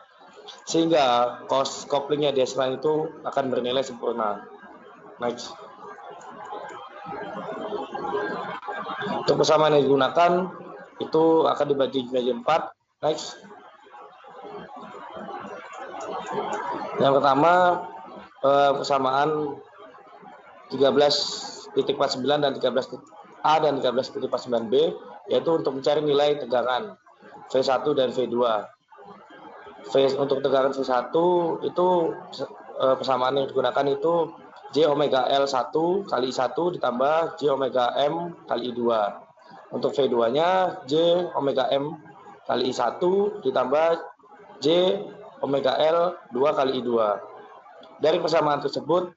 Sehingga koplingnya dihasilkan itu akan bernilai sempurna. Next. Untuk persamaan yang digunakan itu akan dibagi menjadi 4. Next. Yang pertama persamaan 13.49 dan 13A dan 13.49B, yaitu untuk mencari nilai tegangan V1 dan V2. Untuk tegangan V1 itu persamaan yang digunakan itu J omega L1 kali I1 ditambah J omega M kali I2. Untuk V2-nya J omega M kali I1 ditambah J omega L2 kali I2. Dari persamaan tersebut,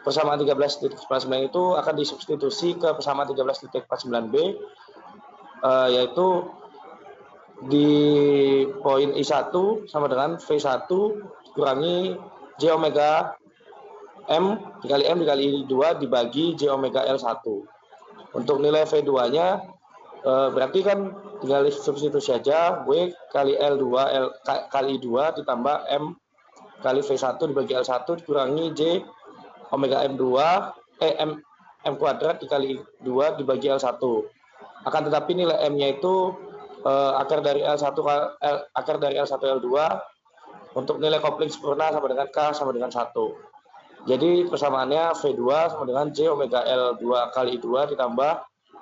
persamaan 13.49 itu akan disubstitusi ke persamaan 13.49B, yaitu di poin I1 sama dengan V1 dikurangi J omega M dikali I2 dibagi J omega L1. Untuk nilai V2-nya, berarti kan tinggal substitusi saja W kali L2 kali I2 ditambah M kali V1 dibagi L1 dikurangi J omega M2 M kuadrat dikali 2 dibagi L1. Akan tetapi nilai M-nya itu akar dari L1 L2 untuk nilai kopling sempurna sama dengan K sama dengan 1. Jadi persamaannya V2 sama dengan J omega L2 kali I2 ditambah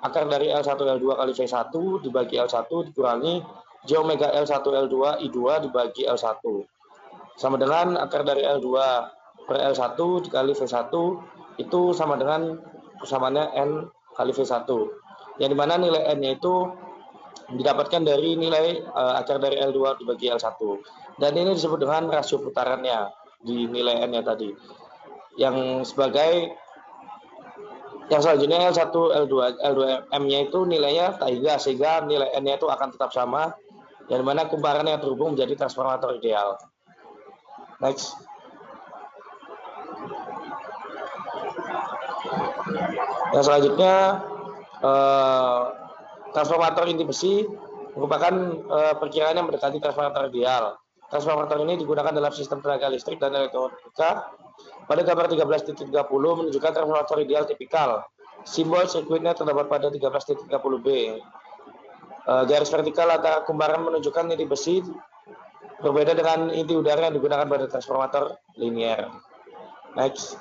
akar dari L1 L2 kali V1 dibagi L1 dikurangi J omega L1 L2 I2 dibagi L1 sama dengan akar dari L2 per L1 dikali V1 itu sama dengan persamaannya N kali V1, yang dimana nilai N-nya itu didapatkan dari nilai akar dari L2 dibagi L1, dan ini disebut dengan rasio putarannya di nilai N-nya tadi, yang selanjutnya L1 L2 M-nya itu nilainya tak sehingga nilai N-nya itu akan tetap sama, yang dimana kumparan yang terhubung menjadi transformator ideal. Next. Yang selanjutnya transformator inti besi merupakan perkiraan yang mendekati transformator ideal. Transformator ini digunakan dalam sistem tenaga listrik dan elektronika. Pada gambar 13.30 menunjukkan transformator ideal tipikal. Simbol sirkuitnya terdapat pada 13.30B. Garis vertikal antara kumparan menunjukkan inti besi berbeda dengan inti udara yang digunakan pada transformator linier. Next.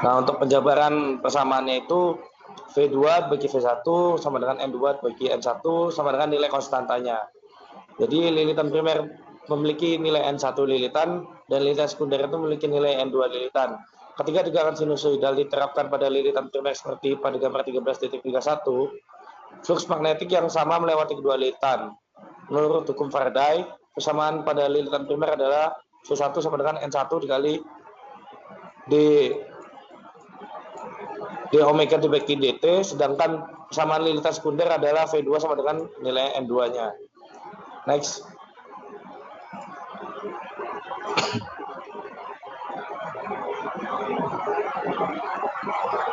Nah, untuk penjabaran persamaannya itu V2 bagi V1 sama dengan N2 bagi N1 sama dengan nilai konstantanya. Jadi lilitan primer memiliki nilai N1 lilitan dan lilitan sekunder itu memiliki nilai N2 lilitan. Ketika tegangan sinusoidal diterapkan pada lilitan primer seperti pada gambar 13.31, flux magnetik yang sama melewati kedua lilitan. Menurut hukum Faraday, persamaan pada lilitan primer adalah V1 sama dengan N1 dikali d omega dibagi dt, sedangkan persamaan lilitan sekunder adalah V2 sama dengan nilai N2-nya. Next.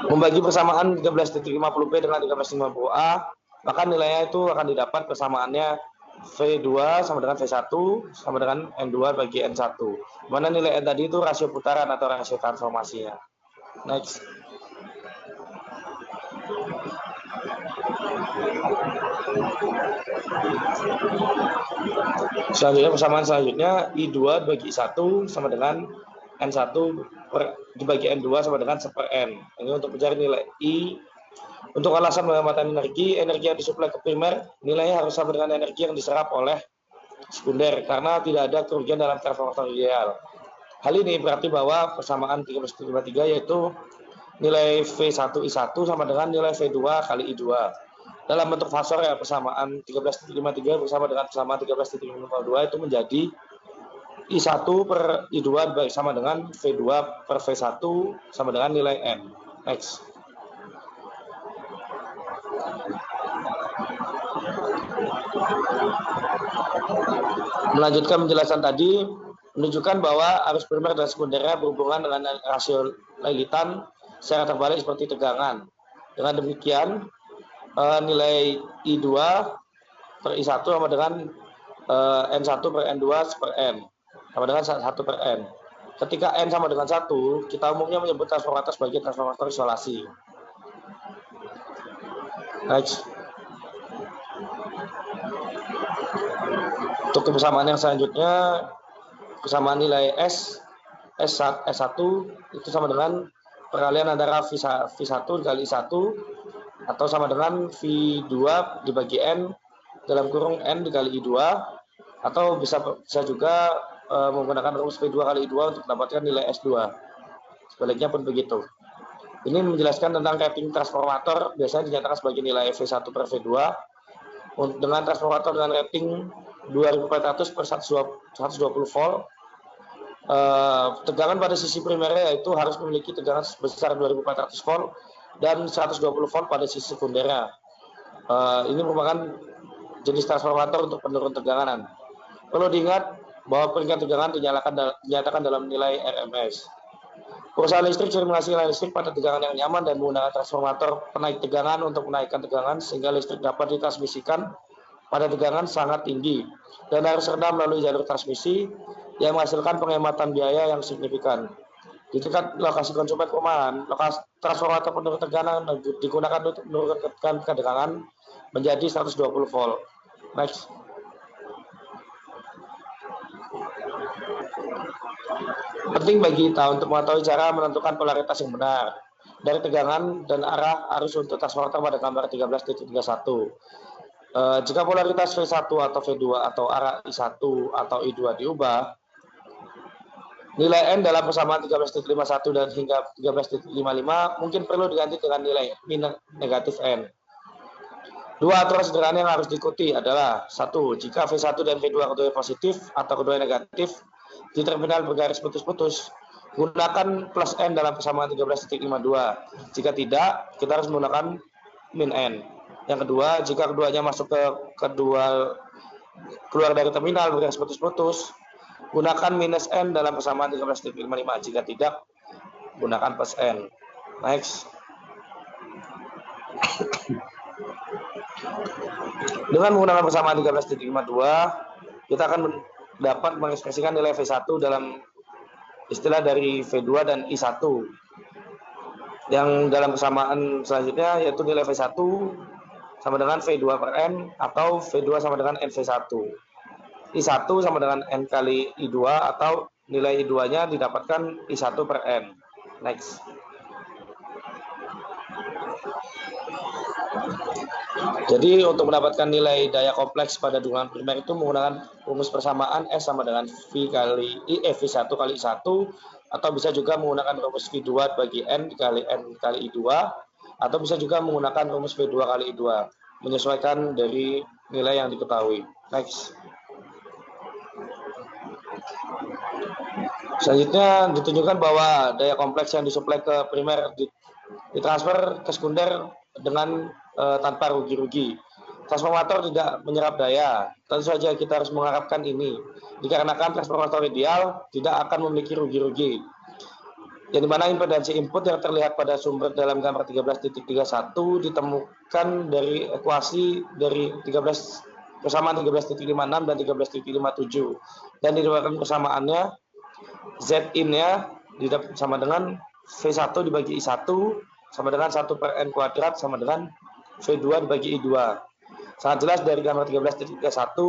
Membagi persamaan 13.50P dengan 13.50A, maka nilainya itu akan didapat persamaannya V2 sama dengan V1 sama dengan N2 bagi N1. Mana nilai N tadi itu rasio putaran atau rasio transformasinya. Next. Selanjutnya persamaan selanjutnya I2 bagi I1 sama dengan N1 dibagi N2 sama dengan 1/N. Ini untuk mencari nilai I. Untuk alasan pengamatan energi yang disuplai ke primer, nilainya harus sama dengan energi yang diserap oleh sekunder karena tidak ada kerugian dalam transformator ideal. Hal ini berarti bahwa persamaan 13.53 yaitu nilai V1 I1 sama dengan nilai V2 kali I2. Dalam bentuk fasor ya, persamaan 13.53 bersama dengan persamaan 13.52 itu menjadi I1 per I2 sama dengan V2 per V1 sama dengan nilai N. Next. Melanjutkan penjelasan tadi, menunjukkan bahwa arus primer dan sekundernya berhubungan dengan rasio lilitan secara terbalik seperti tegangan. Dengan demikian, nilai I2 per I1 sama dengan N1 per N2 per N, sama dengan 1 per N. Ketika N sama dengan 1, kita umumnya menyebut transformator sebagai transformator isolasi. Next. Untuk persamaan yang selanjutnya, persamaan nilai S1 itu sama dengan peralihan antara V1 dikali I1 atau sama dengan V2 dibagi N dalam kurung N dikali I2, atau bisa juga menggunakan rumus V2 kali I2 untuk mendapatkan nilai S2. Sebaliknya pun begitu. Ini menjelaskan tentang rating transformator biasanya dinyatakan sebagai nilai V1 per V2 dengan transformator dengan rating 2400 per 120 volt. Tegangan pada sisi primernya yaitu harus memiliki tegangan sebesar 2400 volt dan 120 volt pada sisi sekundernya. Ini merupakan jenis transformator untuk penurun tegangan. Perlu diingat bahwa peringkat tegangan dinyatakan dalam nilai RMS. Perusahaan listrik sering menghasilkan listrik pada tegangan yang nyaman dan menggunakan transformator penaik tegangan untuk menaikkan tegangan sehingga listrik dapat ditransmisikan pada tegangan sangat tinggi dan harus rendah melalui jalur transmisi yang menghasilkan penghematan biaya yang signifikan. Di dekat lokasi konsumen perumahan, lokasi transformator penurun tegangan digunakan untuk menurunkan tegangan menjadi 120 volt. Next. Penting bagi kita untuk mengetahui cara menentukan polaritas yang benar dari tegangan dan arah arus untuk transformator pada gambar 13.31. Jika polaritas V1 atau V2 atau arah I1 atau I2 diubah, nilai N dalam persamaan 13.51 dan hingga 13.55 mungkin perlu diganti dengan nilai negatif N. Dua aturan sederhana yang harus diikuti adalah: 1. Jika V1 dan V2 keduanya positif atau keduanya negatif di terminal bergaris putus-putus, gunakan plus N dalam persamaan 13.52. Jika tidak, kita harus menggunakan min N. Yang kedua, jika keduanya masuk keluar dari terminal bergaris putus-putus, gunakan minus N dalam persamaan 13.55. Jika tidak, gunakan plus N. Next. Dengan menggunakan persamaan 13.52, kita akan dapat mengekspresikan nilai V1 dalam istilah dari V2 dan I1. Yang dalam persamaan selanjutnya yaitu nilai V1 sama dengan V2 per N atau V2 sama dengan NV1. I1 sama dengan N kali I2 atau nilai I2-nya didapatkan I1 per N. Next. Jadi untuk mendapatkan nilai daya kompleks pada dukungan primer itu menggunakan rumus persamaan S sama dengan V1 kali I1 atau bisa juga menggunakan rumus V2 bagi N kali I2 atau bisa juga menggunakan rumus V2 kali I2 menyesuaikan dari nilai yang diketahui. Next. Selanjutnya ditunjukkan bahwa daya kompleks yang disuplai ke primer ditransfer ke sekunder dengan tanpa rugi-rugi. Transformator tidak menyerap daya. Tentu saja kita harus mengharapkan ini, dikarenakan transformator ideal tidak akan memiliki rugi-rugi. Yang dimana impedansi input yang terlihat pada sumber dalam gambar 13.31 ditemukan dari ekuasi dari persamaan 13.56 dan 13.57 dan didapatkan persamaannya Z-in-nya sama dengan V1 dibagi I1 sama dengan 1 per N kuadrat sama dengan V2 dibagi I2. Sangat jelas dari gambar 13.31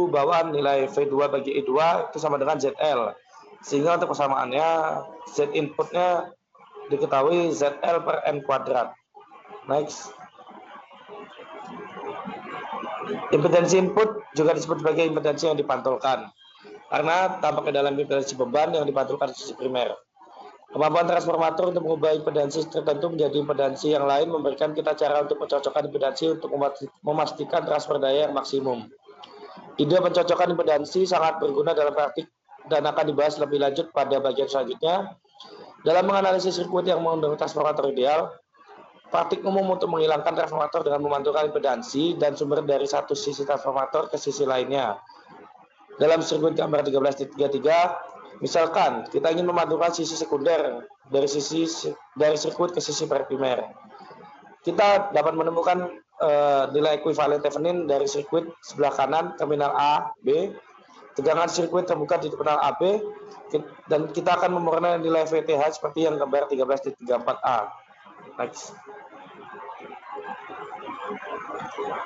bahwa nilai V2 bagi I2 itu sama dengan ZL. Sehingga untuk persamaannya Z inputnya diketahui ZL per N kuadrat. Next. Impedansi input juga disebut sebagai impedansi yang dipantulkan karena tampaknya dalam impedansi beban yang dipantulkan di sisi primer. Kemampuan transformator untuk mengubah impedansi tertentu menjadi impedansi yang lain memberikan kita cara untuk mencocokkan impedansi untuk memastikan transfer daya yang maksimum. Ide pencocokan impedansi sangat berguna dalam praktik dan akan dibahas lebih lanjut pada bagian selanjutnya. Dalam menganalisis sirkuit yang menggunakan transformator ideal, praktik umum untuk menghilangkan transformator dengan memantulkan impedansi dan sumber dari satu sisi transformator ke sisi lainnya. Dalam sirkuit gambar 13.33, misalkan kita ingin memantulkan sisi sekunder dari sirkuit ke sisi primer. Kita dapat menemukan nilai ekuivalen Thevenin dari sirkuit sebelah kanan terminal A, B, tegangan sirkuit terbuka di terminal AB, dan kita akan memperoleh nilai VTH seperti yang gambar 13.34A. Next.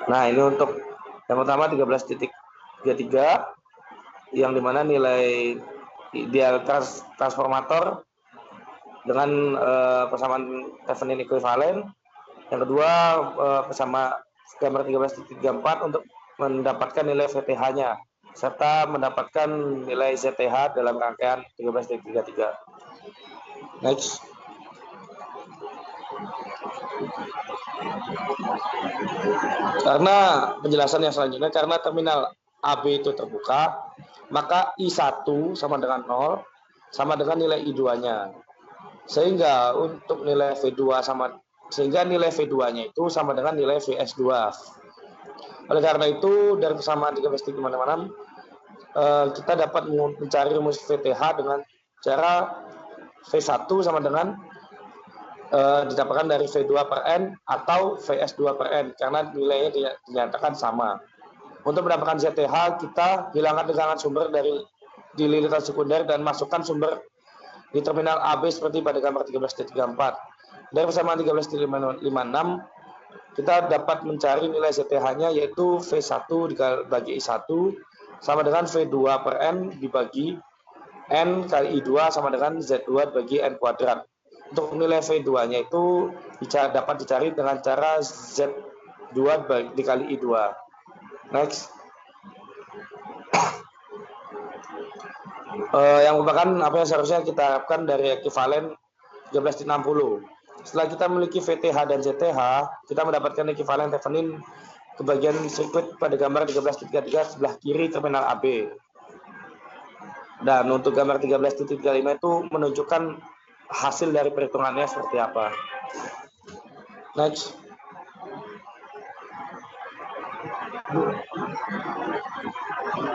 Nah, ini untuk yang pertama 13.33 yang dimana nilai ideal transformator dengan persamaan Thevenin ekuivalen. Yang kedua bersama gambar 13.34 untuk mendapatkan nilai VTH-nya serta mendapatkan nilai ZTH dalam rangkaian 13.33. Next. Karena penjelasan yang selanjutnya, karena terminal AB itu terbuka, maka I1 sama dengan 0 sama dengan nilai I2-nya. Sehingga untuk nilai V2 nilai V2-nya itu sama dengan nilai VS2. Oleh karena itu dari persamaan 13.56 kita dapat mencari rumus VTH dengan cara V1 sama dengan didapatkan dari V2 per N atau VS2 per N karena nilainya dinyatakan sama. Untuk mendapatkan ZTH, kita hilangkan tegangan sumber di lilitan sekunder dan masukkan sumber di terminal AB seperti pada gambar 13.34. Dari persamaan 13.56, kita dapat mencari nilai ZTH-nya yaitu V1 dibagi I1 sama dengan V2 per N dibagi N kali I2 sama dengan Z2 bagi N kuadrat. Untuk nilai V2-nya itu dapat dicari dengan cara Z2 dikali I2. Next. Yang merupakan apa yang seharusnya kita harapkan dari ekuivalen 13.60. Setelah kita memiliki VTH dan ZTH, kita mendapatkan ekuivalen Thevenin ke bagian sirkuit pada gambar 13.33 sebelah kiri terminal AB. Dan untuk gambar 13.35 itu menunjukkan hasil dari perhitungannya seperti apa. Next.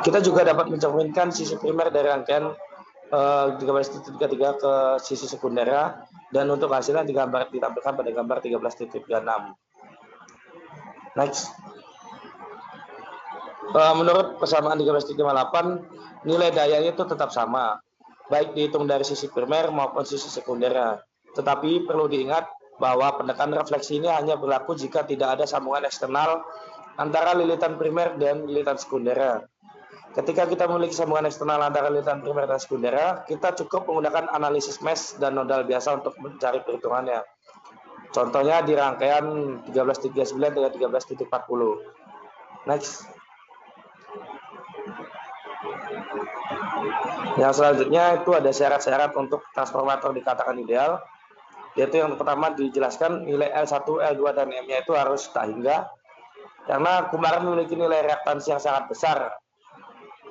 Kita juga dapat mencerminkan sisi primer dari rangkaian 13.33 ke sisi sekundera dan untuk hasilnya ditampilkan pada gambar 13.36. Next. Menurut persamaan 13.58, nilai dayanya itu tetap sama, baik dihitung dari sisi primer maupun sisi sekundera. Tetapi perlu diingat bahwa pendekatan refleksi ini hanya berlaku jika tidak ada sambungan eksternal antara lilitan primer dan lilitan sekunder. Ketika kita memiliki sambungan eksternal antara lilitan primer dan sekunder, kita cukup menggunakan analisis mesh dan nodal biasa untuk mencari perhitungannya. Contohnya di rangkaian 13.39 dengan 13.40. Next. Yang selanjutnya itu ada syarat-syarat untuk transformator dikatakan ideal, yaitu yang pertama dijelaskan nilai L1, L2, dan M-nya itu harus tak hingga, karena kumparan memiliki nilai reaktansi yang sangat besar,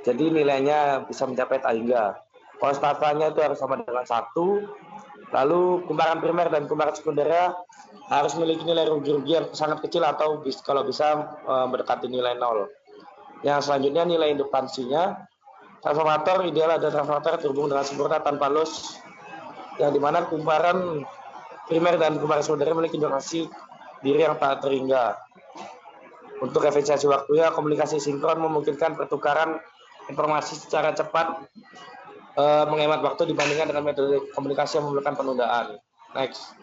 jadi nilainya bisa mencapai tak hingga. Konstantanya itu harus sama dengan 1, lalu kumparan primer dan kumparan sekunder harus memiliki nilai rugi-rugi yang sangat kecil atau kalau bisa mendekati nilai 0. Yang selanjutnya nilai induktansinya. Transformator ideal ada transformator terhubung dengan sempurna tanpa loss, yang dimana kumparan primer dan kumparan sekunder memiliki induktansi diri yang tak terhingga. Untuk efisiensi waktunya, komunikasi sinkron memungkinkan pertukaran informasi secara cepat, menghemat waktu dibandingkan dengan metode komunikasi yang memerlukan penundaan. Next.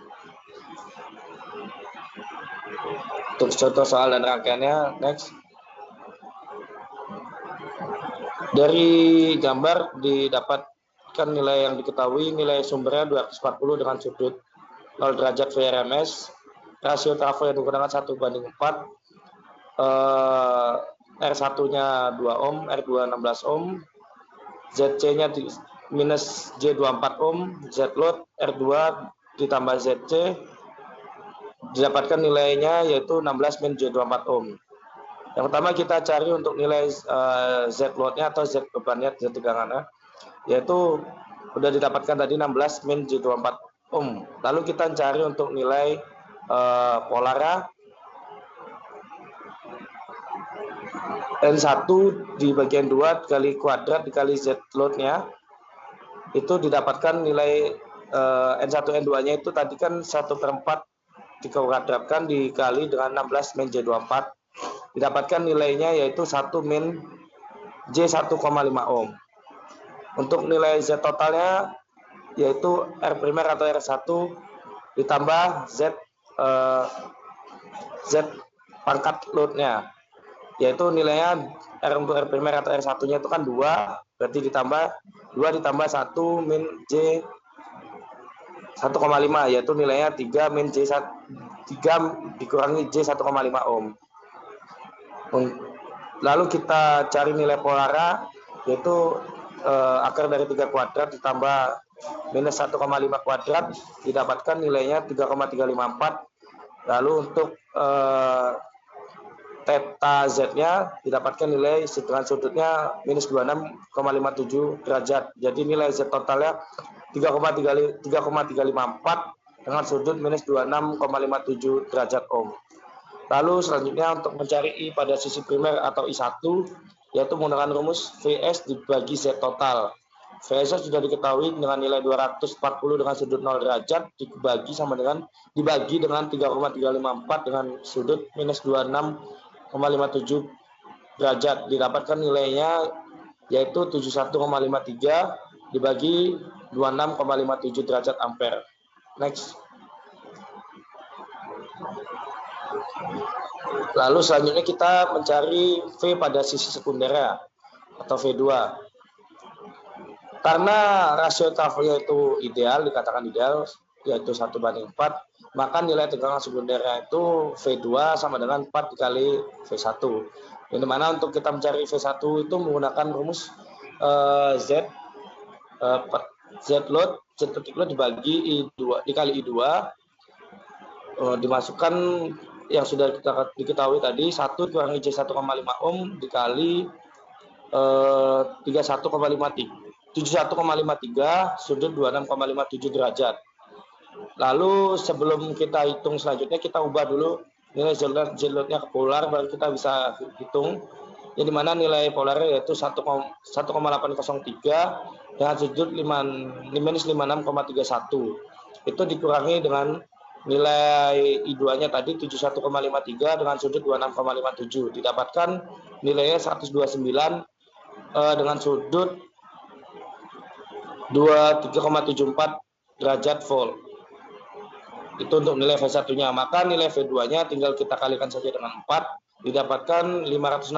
Untuk contoh soal dan rangkaiannya, next. Dari gambar didapatkan nilai yang diketahui, nilai sumbernya 240 dengan sudut 0 derajat VRMS, rasio trafo yang digunakan 1:4, R1-nya 2 ohm, R2 16 ohm, ZC-nya minus J24 ohm, Z-load R2 ditambah ZC, didapatkan nilainya yaitu 16 min J24 ohm. Yang pertama kita cari untuk nilai Z-load-nya atau Z bebannya, Z tegangannya, yaitu sudah didapatkan tadi 16 min J24 ohm. Lalu kita cari untuk nilai polarnya, N1 di bagian 2 dikali kuadrat dikali Z-load-nya, itu didapatkan nilai N1 N2-nya itu tadi kan 1/4 dikuadratkan dikali dengan 16 min J24, didapatkan nilainya yaitu 1 min J1,5 ohm. Untuk nilai Z totalnya yaitu R primer atau R1 ditambah Z pangkat loadnya, yaitu nilainya R untuk R primer atau R1-nya itu kan 2, berarti ditambah 2 ditambah 1 min J 1,5, yaitu nilainya 3 min J 3 dikurangi J 1,5 ohm. Lalu kita cari nilai polarnya, yaitu akar dari 3 kuadrat ditambah minus 1,5 kuadrat, didapatkan nilainya 3,354. Lalu untuk theta Z-nya didapatkan nilai dengan sudutnya minus 26,57 derajat. Jadi nilai Z totalnya 3,354 dengan sudut minus 26,57 derajat ohm. Lalu selanjutnya untuk mencari I pada sisi primer atau I1, yaitu menggunakan rumus VS dibagi Z total. VS sudah diketahui dengan nilai 240 dengan sudut 0 derajat dibagi dengan 3,354 dengan sudut minus 26,57 derajat. Didapatkan nilainya yaitu 71,53 dibagi 26,57 derajat ampere. Next. Lalu selanjutnya kita mencari V pada sisi sekunder atau V2. Karena rasio trafonya itu ideal, dikatakan ideal, yaitu 1:4, maka nilai tegangan sekundernya itu V2 sama dengan 4 dikali V1. Yang dimana untuk kita mencari V1 itu menggunakan rumus Z load dibagi I2 dikali I2, dimasukkan yang sudah kita diketahui tadi 1 kurangi J 1,5 ohm dikali 71,53 sudut 26,57 derajat. Lalu sebelum kita hitung selanjutnya, kita ubah dulu nilai Z-load-nya ke polar, baru kita bisa hitung. Yang dimana nilai polarnya yaitu 1,803 dengan sudut minus 56,31. Itu dikurangi dengan nilai I2-nya tadi 71,53 dengan sudut 26,57, didapatkan nilainya 129 dengan sudut 23,74 derajat volt. Itu untuk nilai V1-nya. Maka nilai V2-nya tinggal kita kalikan saja dengan 4, didapatkan 516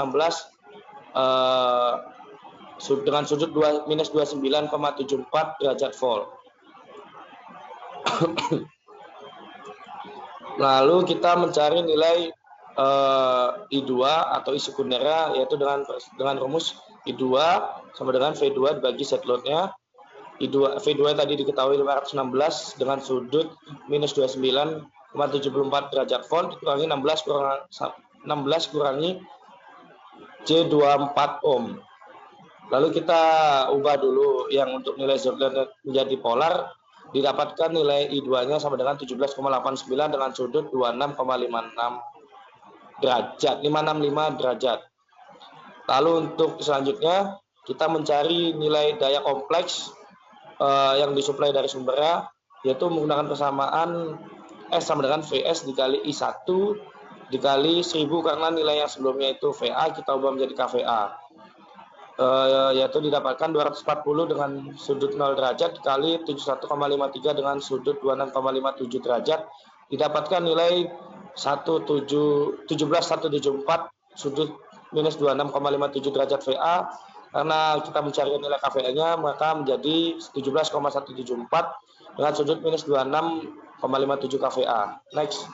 dengan sudut minus 29,74 derajat volt. Lalu kita mencari nilai I2 atau I sekundera, yaitu dengan rumus I2 sama dengan V2 dibagi set load-nya. V2 tadi diketahui 516 dengan sudut minus 29,74 derajat volt, dikurangi 16 kurangi J24 ohm. Lalu kita ubah dulu yang untuk nilai Zurdan menjadi polar, didapatkan nilai I2-nya sama dengan 17,89 dengan sudut 565 derajat. Lalu untuk selanjutnya kita mencari nilai daya kompleks yang disuplai dari sumbernya, yaitu menggunakan persamaan S sama dengan VS dikali I1 dikali 1000, karena nilai yang sebelumnya itu VA kita ubah menjadi KVA, yaitu didapatkan 240 dengan sudut 0 derajat dikali 71,53 dengan sudut 26,57 derajat, didapatkan nilai 17174 sudut minus 26,57 derajat VA. Karena kita mencari nilai KVA-nya, maka menjadi 17,174 dengan sudut minus 26,57 KVA. Next.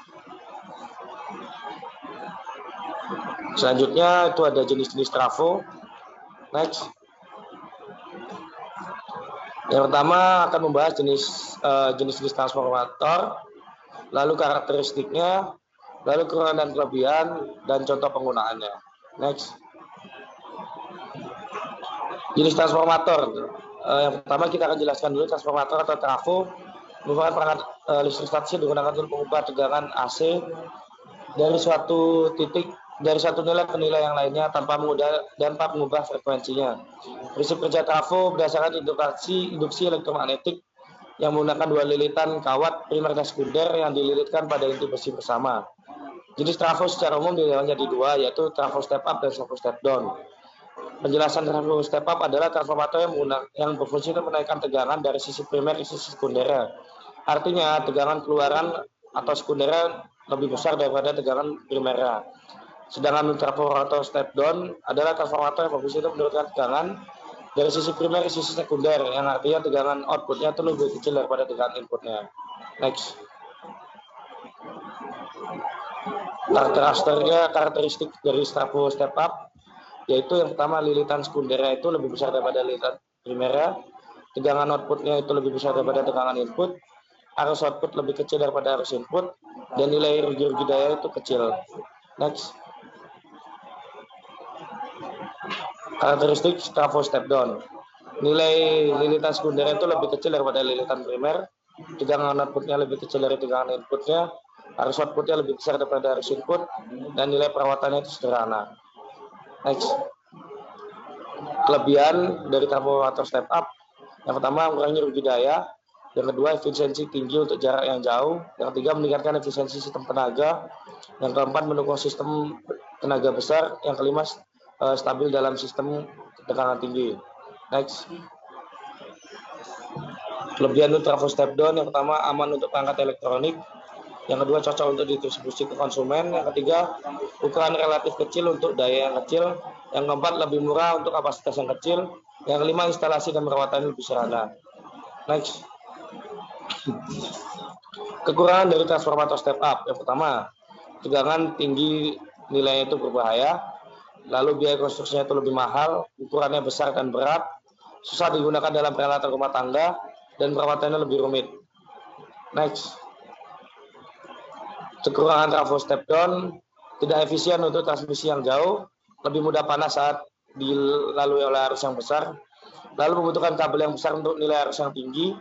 Selanjutnya itu ada jenis-jenis trafo. Next. Yang pertama akan membahas jenis-jenis transformator, lalu karakteristiknya, lalu kekurangan dan kelebihan, dan contoh penggunaannya. Next. Jenis transformator. Yang pertama kita akan jelaskan dulu transformator atau trafo merupakan perangkat listrik statis yang digunakan untuk mengubah tegangan AC dari suatu nilai ke nilai yang lainnya tanpa mengubah frekuensinya. Prinsip kerja trafo berdasarkan induksi elektromagnetik yang menggunakan dua lilitan kawat primer dan sekunder yang dililitkan pada inti besi bersama. Jenis trafo secara umum dibagi menjadi dua, yaitu trafo step up dan trafo step down. Penjelasan trafo step up adalah transformator yang berfungsi untuk menaikkan tegangan dari sisi primer ke sisi sekunder. Artinya tegangan keluaran atau sekunder lebih besar daripada tegangan primer. Sedangkan transformator step down adalah transformator yang berfungsi untuk menurunkan tegangan dari sisi primer ke sisi sekunder, yang artinya tegangan outputnya itu lebih kecil daripada tegangan inputnya. Next. Karakteristik dari trafo step up, yaitu yang pertama lilitan sekundernya itu lebih besar daripada lilitan primernya, tegangan outputnya itu lebih besar daripada tegangan input, arus output lebih kecil daripada arus input, dan nilai rugi daya itu kecil. Next. Karakteristik trafo step down, nilai lilitan sekundernya itu lebih kecil daripada lilitan primer, tegangan outputnya lebih kecil dari tegangan inputnya, arus outputnya lebih besar daripada arus input, dan nilai perawatannya itu sederhana. Next. Kelebihan dari transformator step up, yang pertama mengurangi rugi daya, yang kedua efisiensi tinggi untuk jarak yang jauh, yang ketiga meningkatkan efisiensi sistem tenaga, yang keempat mendukung sistem tenaga besar, yang kelima stabil dalam sistem tekanan tinggi. Next. Kelebihan untuk trafo step down, yang pertama aman untuk perangkat elektronik, yang kedua cocok untuk didistribusi ke konsumen, yang ketiga ukuran relatif kecil untuk daya yang kecil, yang keempat lebih murah untuk kapasitas yang kecil, yang kelima instalasi dan perawatan lebih sederhana. Next. Kekurangan dari transformator step up, yang pertama tegangan tinggi nilainya itu berbahaya, lalu biaya konstruksinya itu lebih mahal, ukurannya besar dan berat, susah digunakan dalam peralatan rumah tangga, dan perawatannya lebih rumit. Next. Kekurangan trafo step down, tidak efisien untuk transmisi yang jauh, lebih mudah panas saat dilalui oleh arus yang besar, lalu membutuhkan kabel yang besar untuk nilai arus yang tinggi,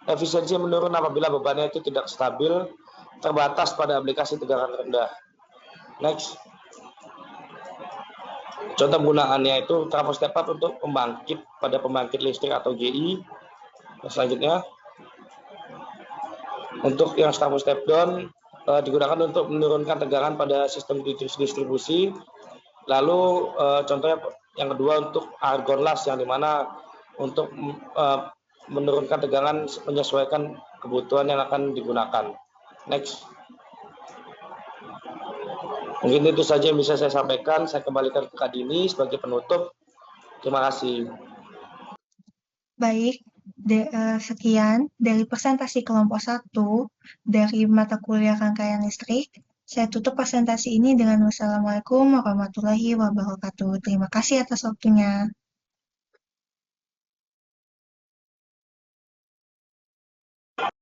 efisiensi menurun apabila bebannya itu tidak stabil, terbatas pada aplikasi tegangan rendah. Next. Contoh penggunaannya itu trafo step up untuk pembangkit listrik atau GI. Selanjutnya, untuk yang trafo step down digunakan untuk menurunkan tegangan pada sistem distribusi. Lalu contohnya yang kedua untuk argon las, yang dimana untuk menurunkan tegangan menyesuaikan kebutuhan yang akan digunakan. Next. Mungkin itu saja yang bisa saya sampaikan. Saya kembalikan ke Kak Dini sebagai penutup. Terima kasih. Baik, sekian dari presentasi kelompok 1 dari mata kuliah rangkaian listrik. Saya tutup presentasi ini dengan wassalamualaikum warahmatullahi wabarakatuh. Terima kasih atas waktunya.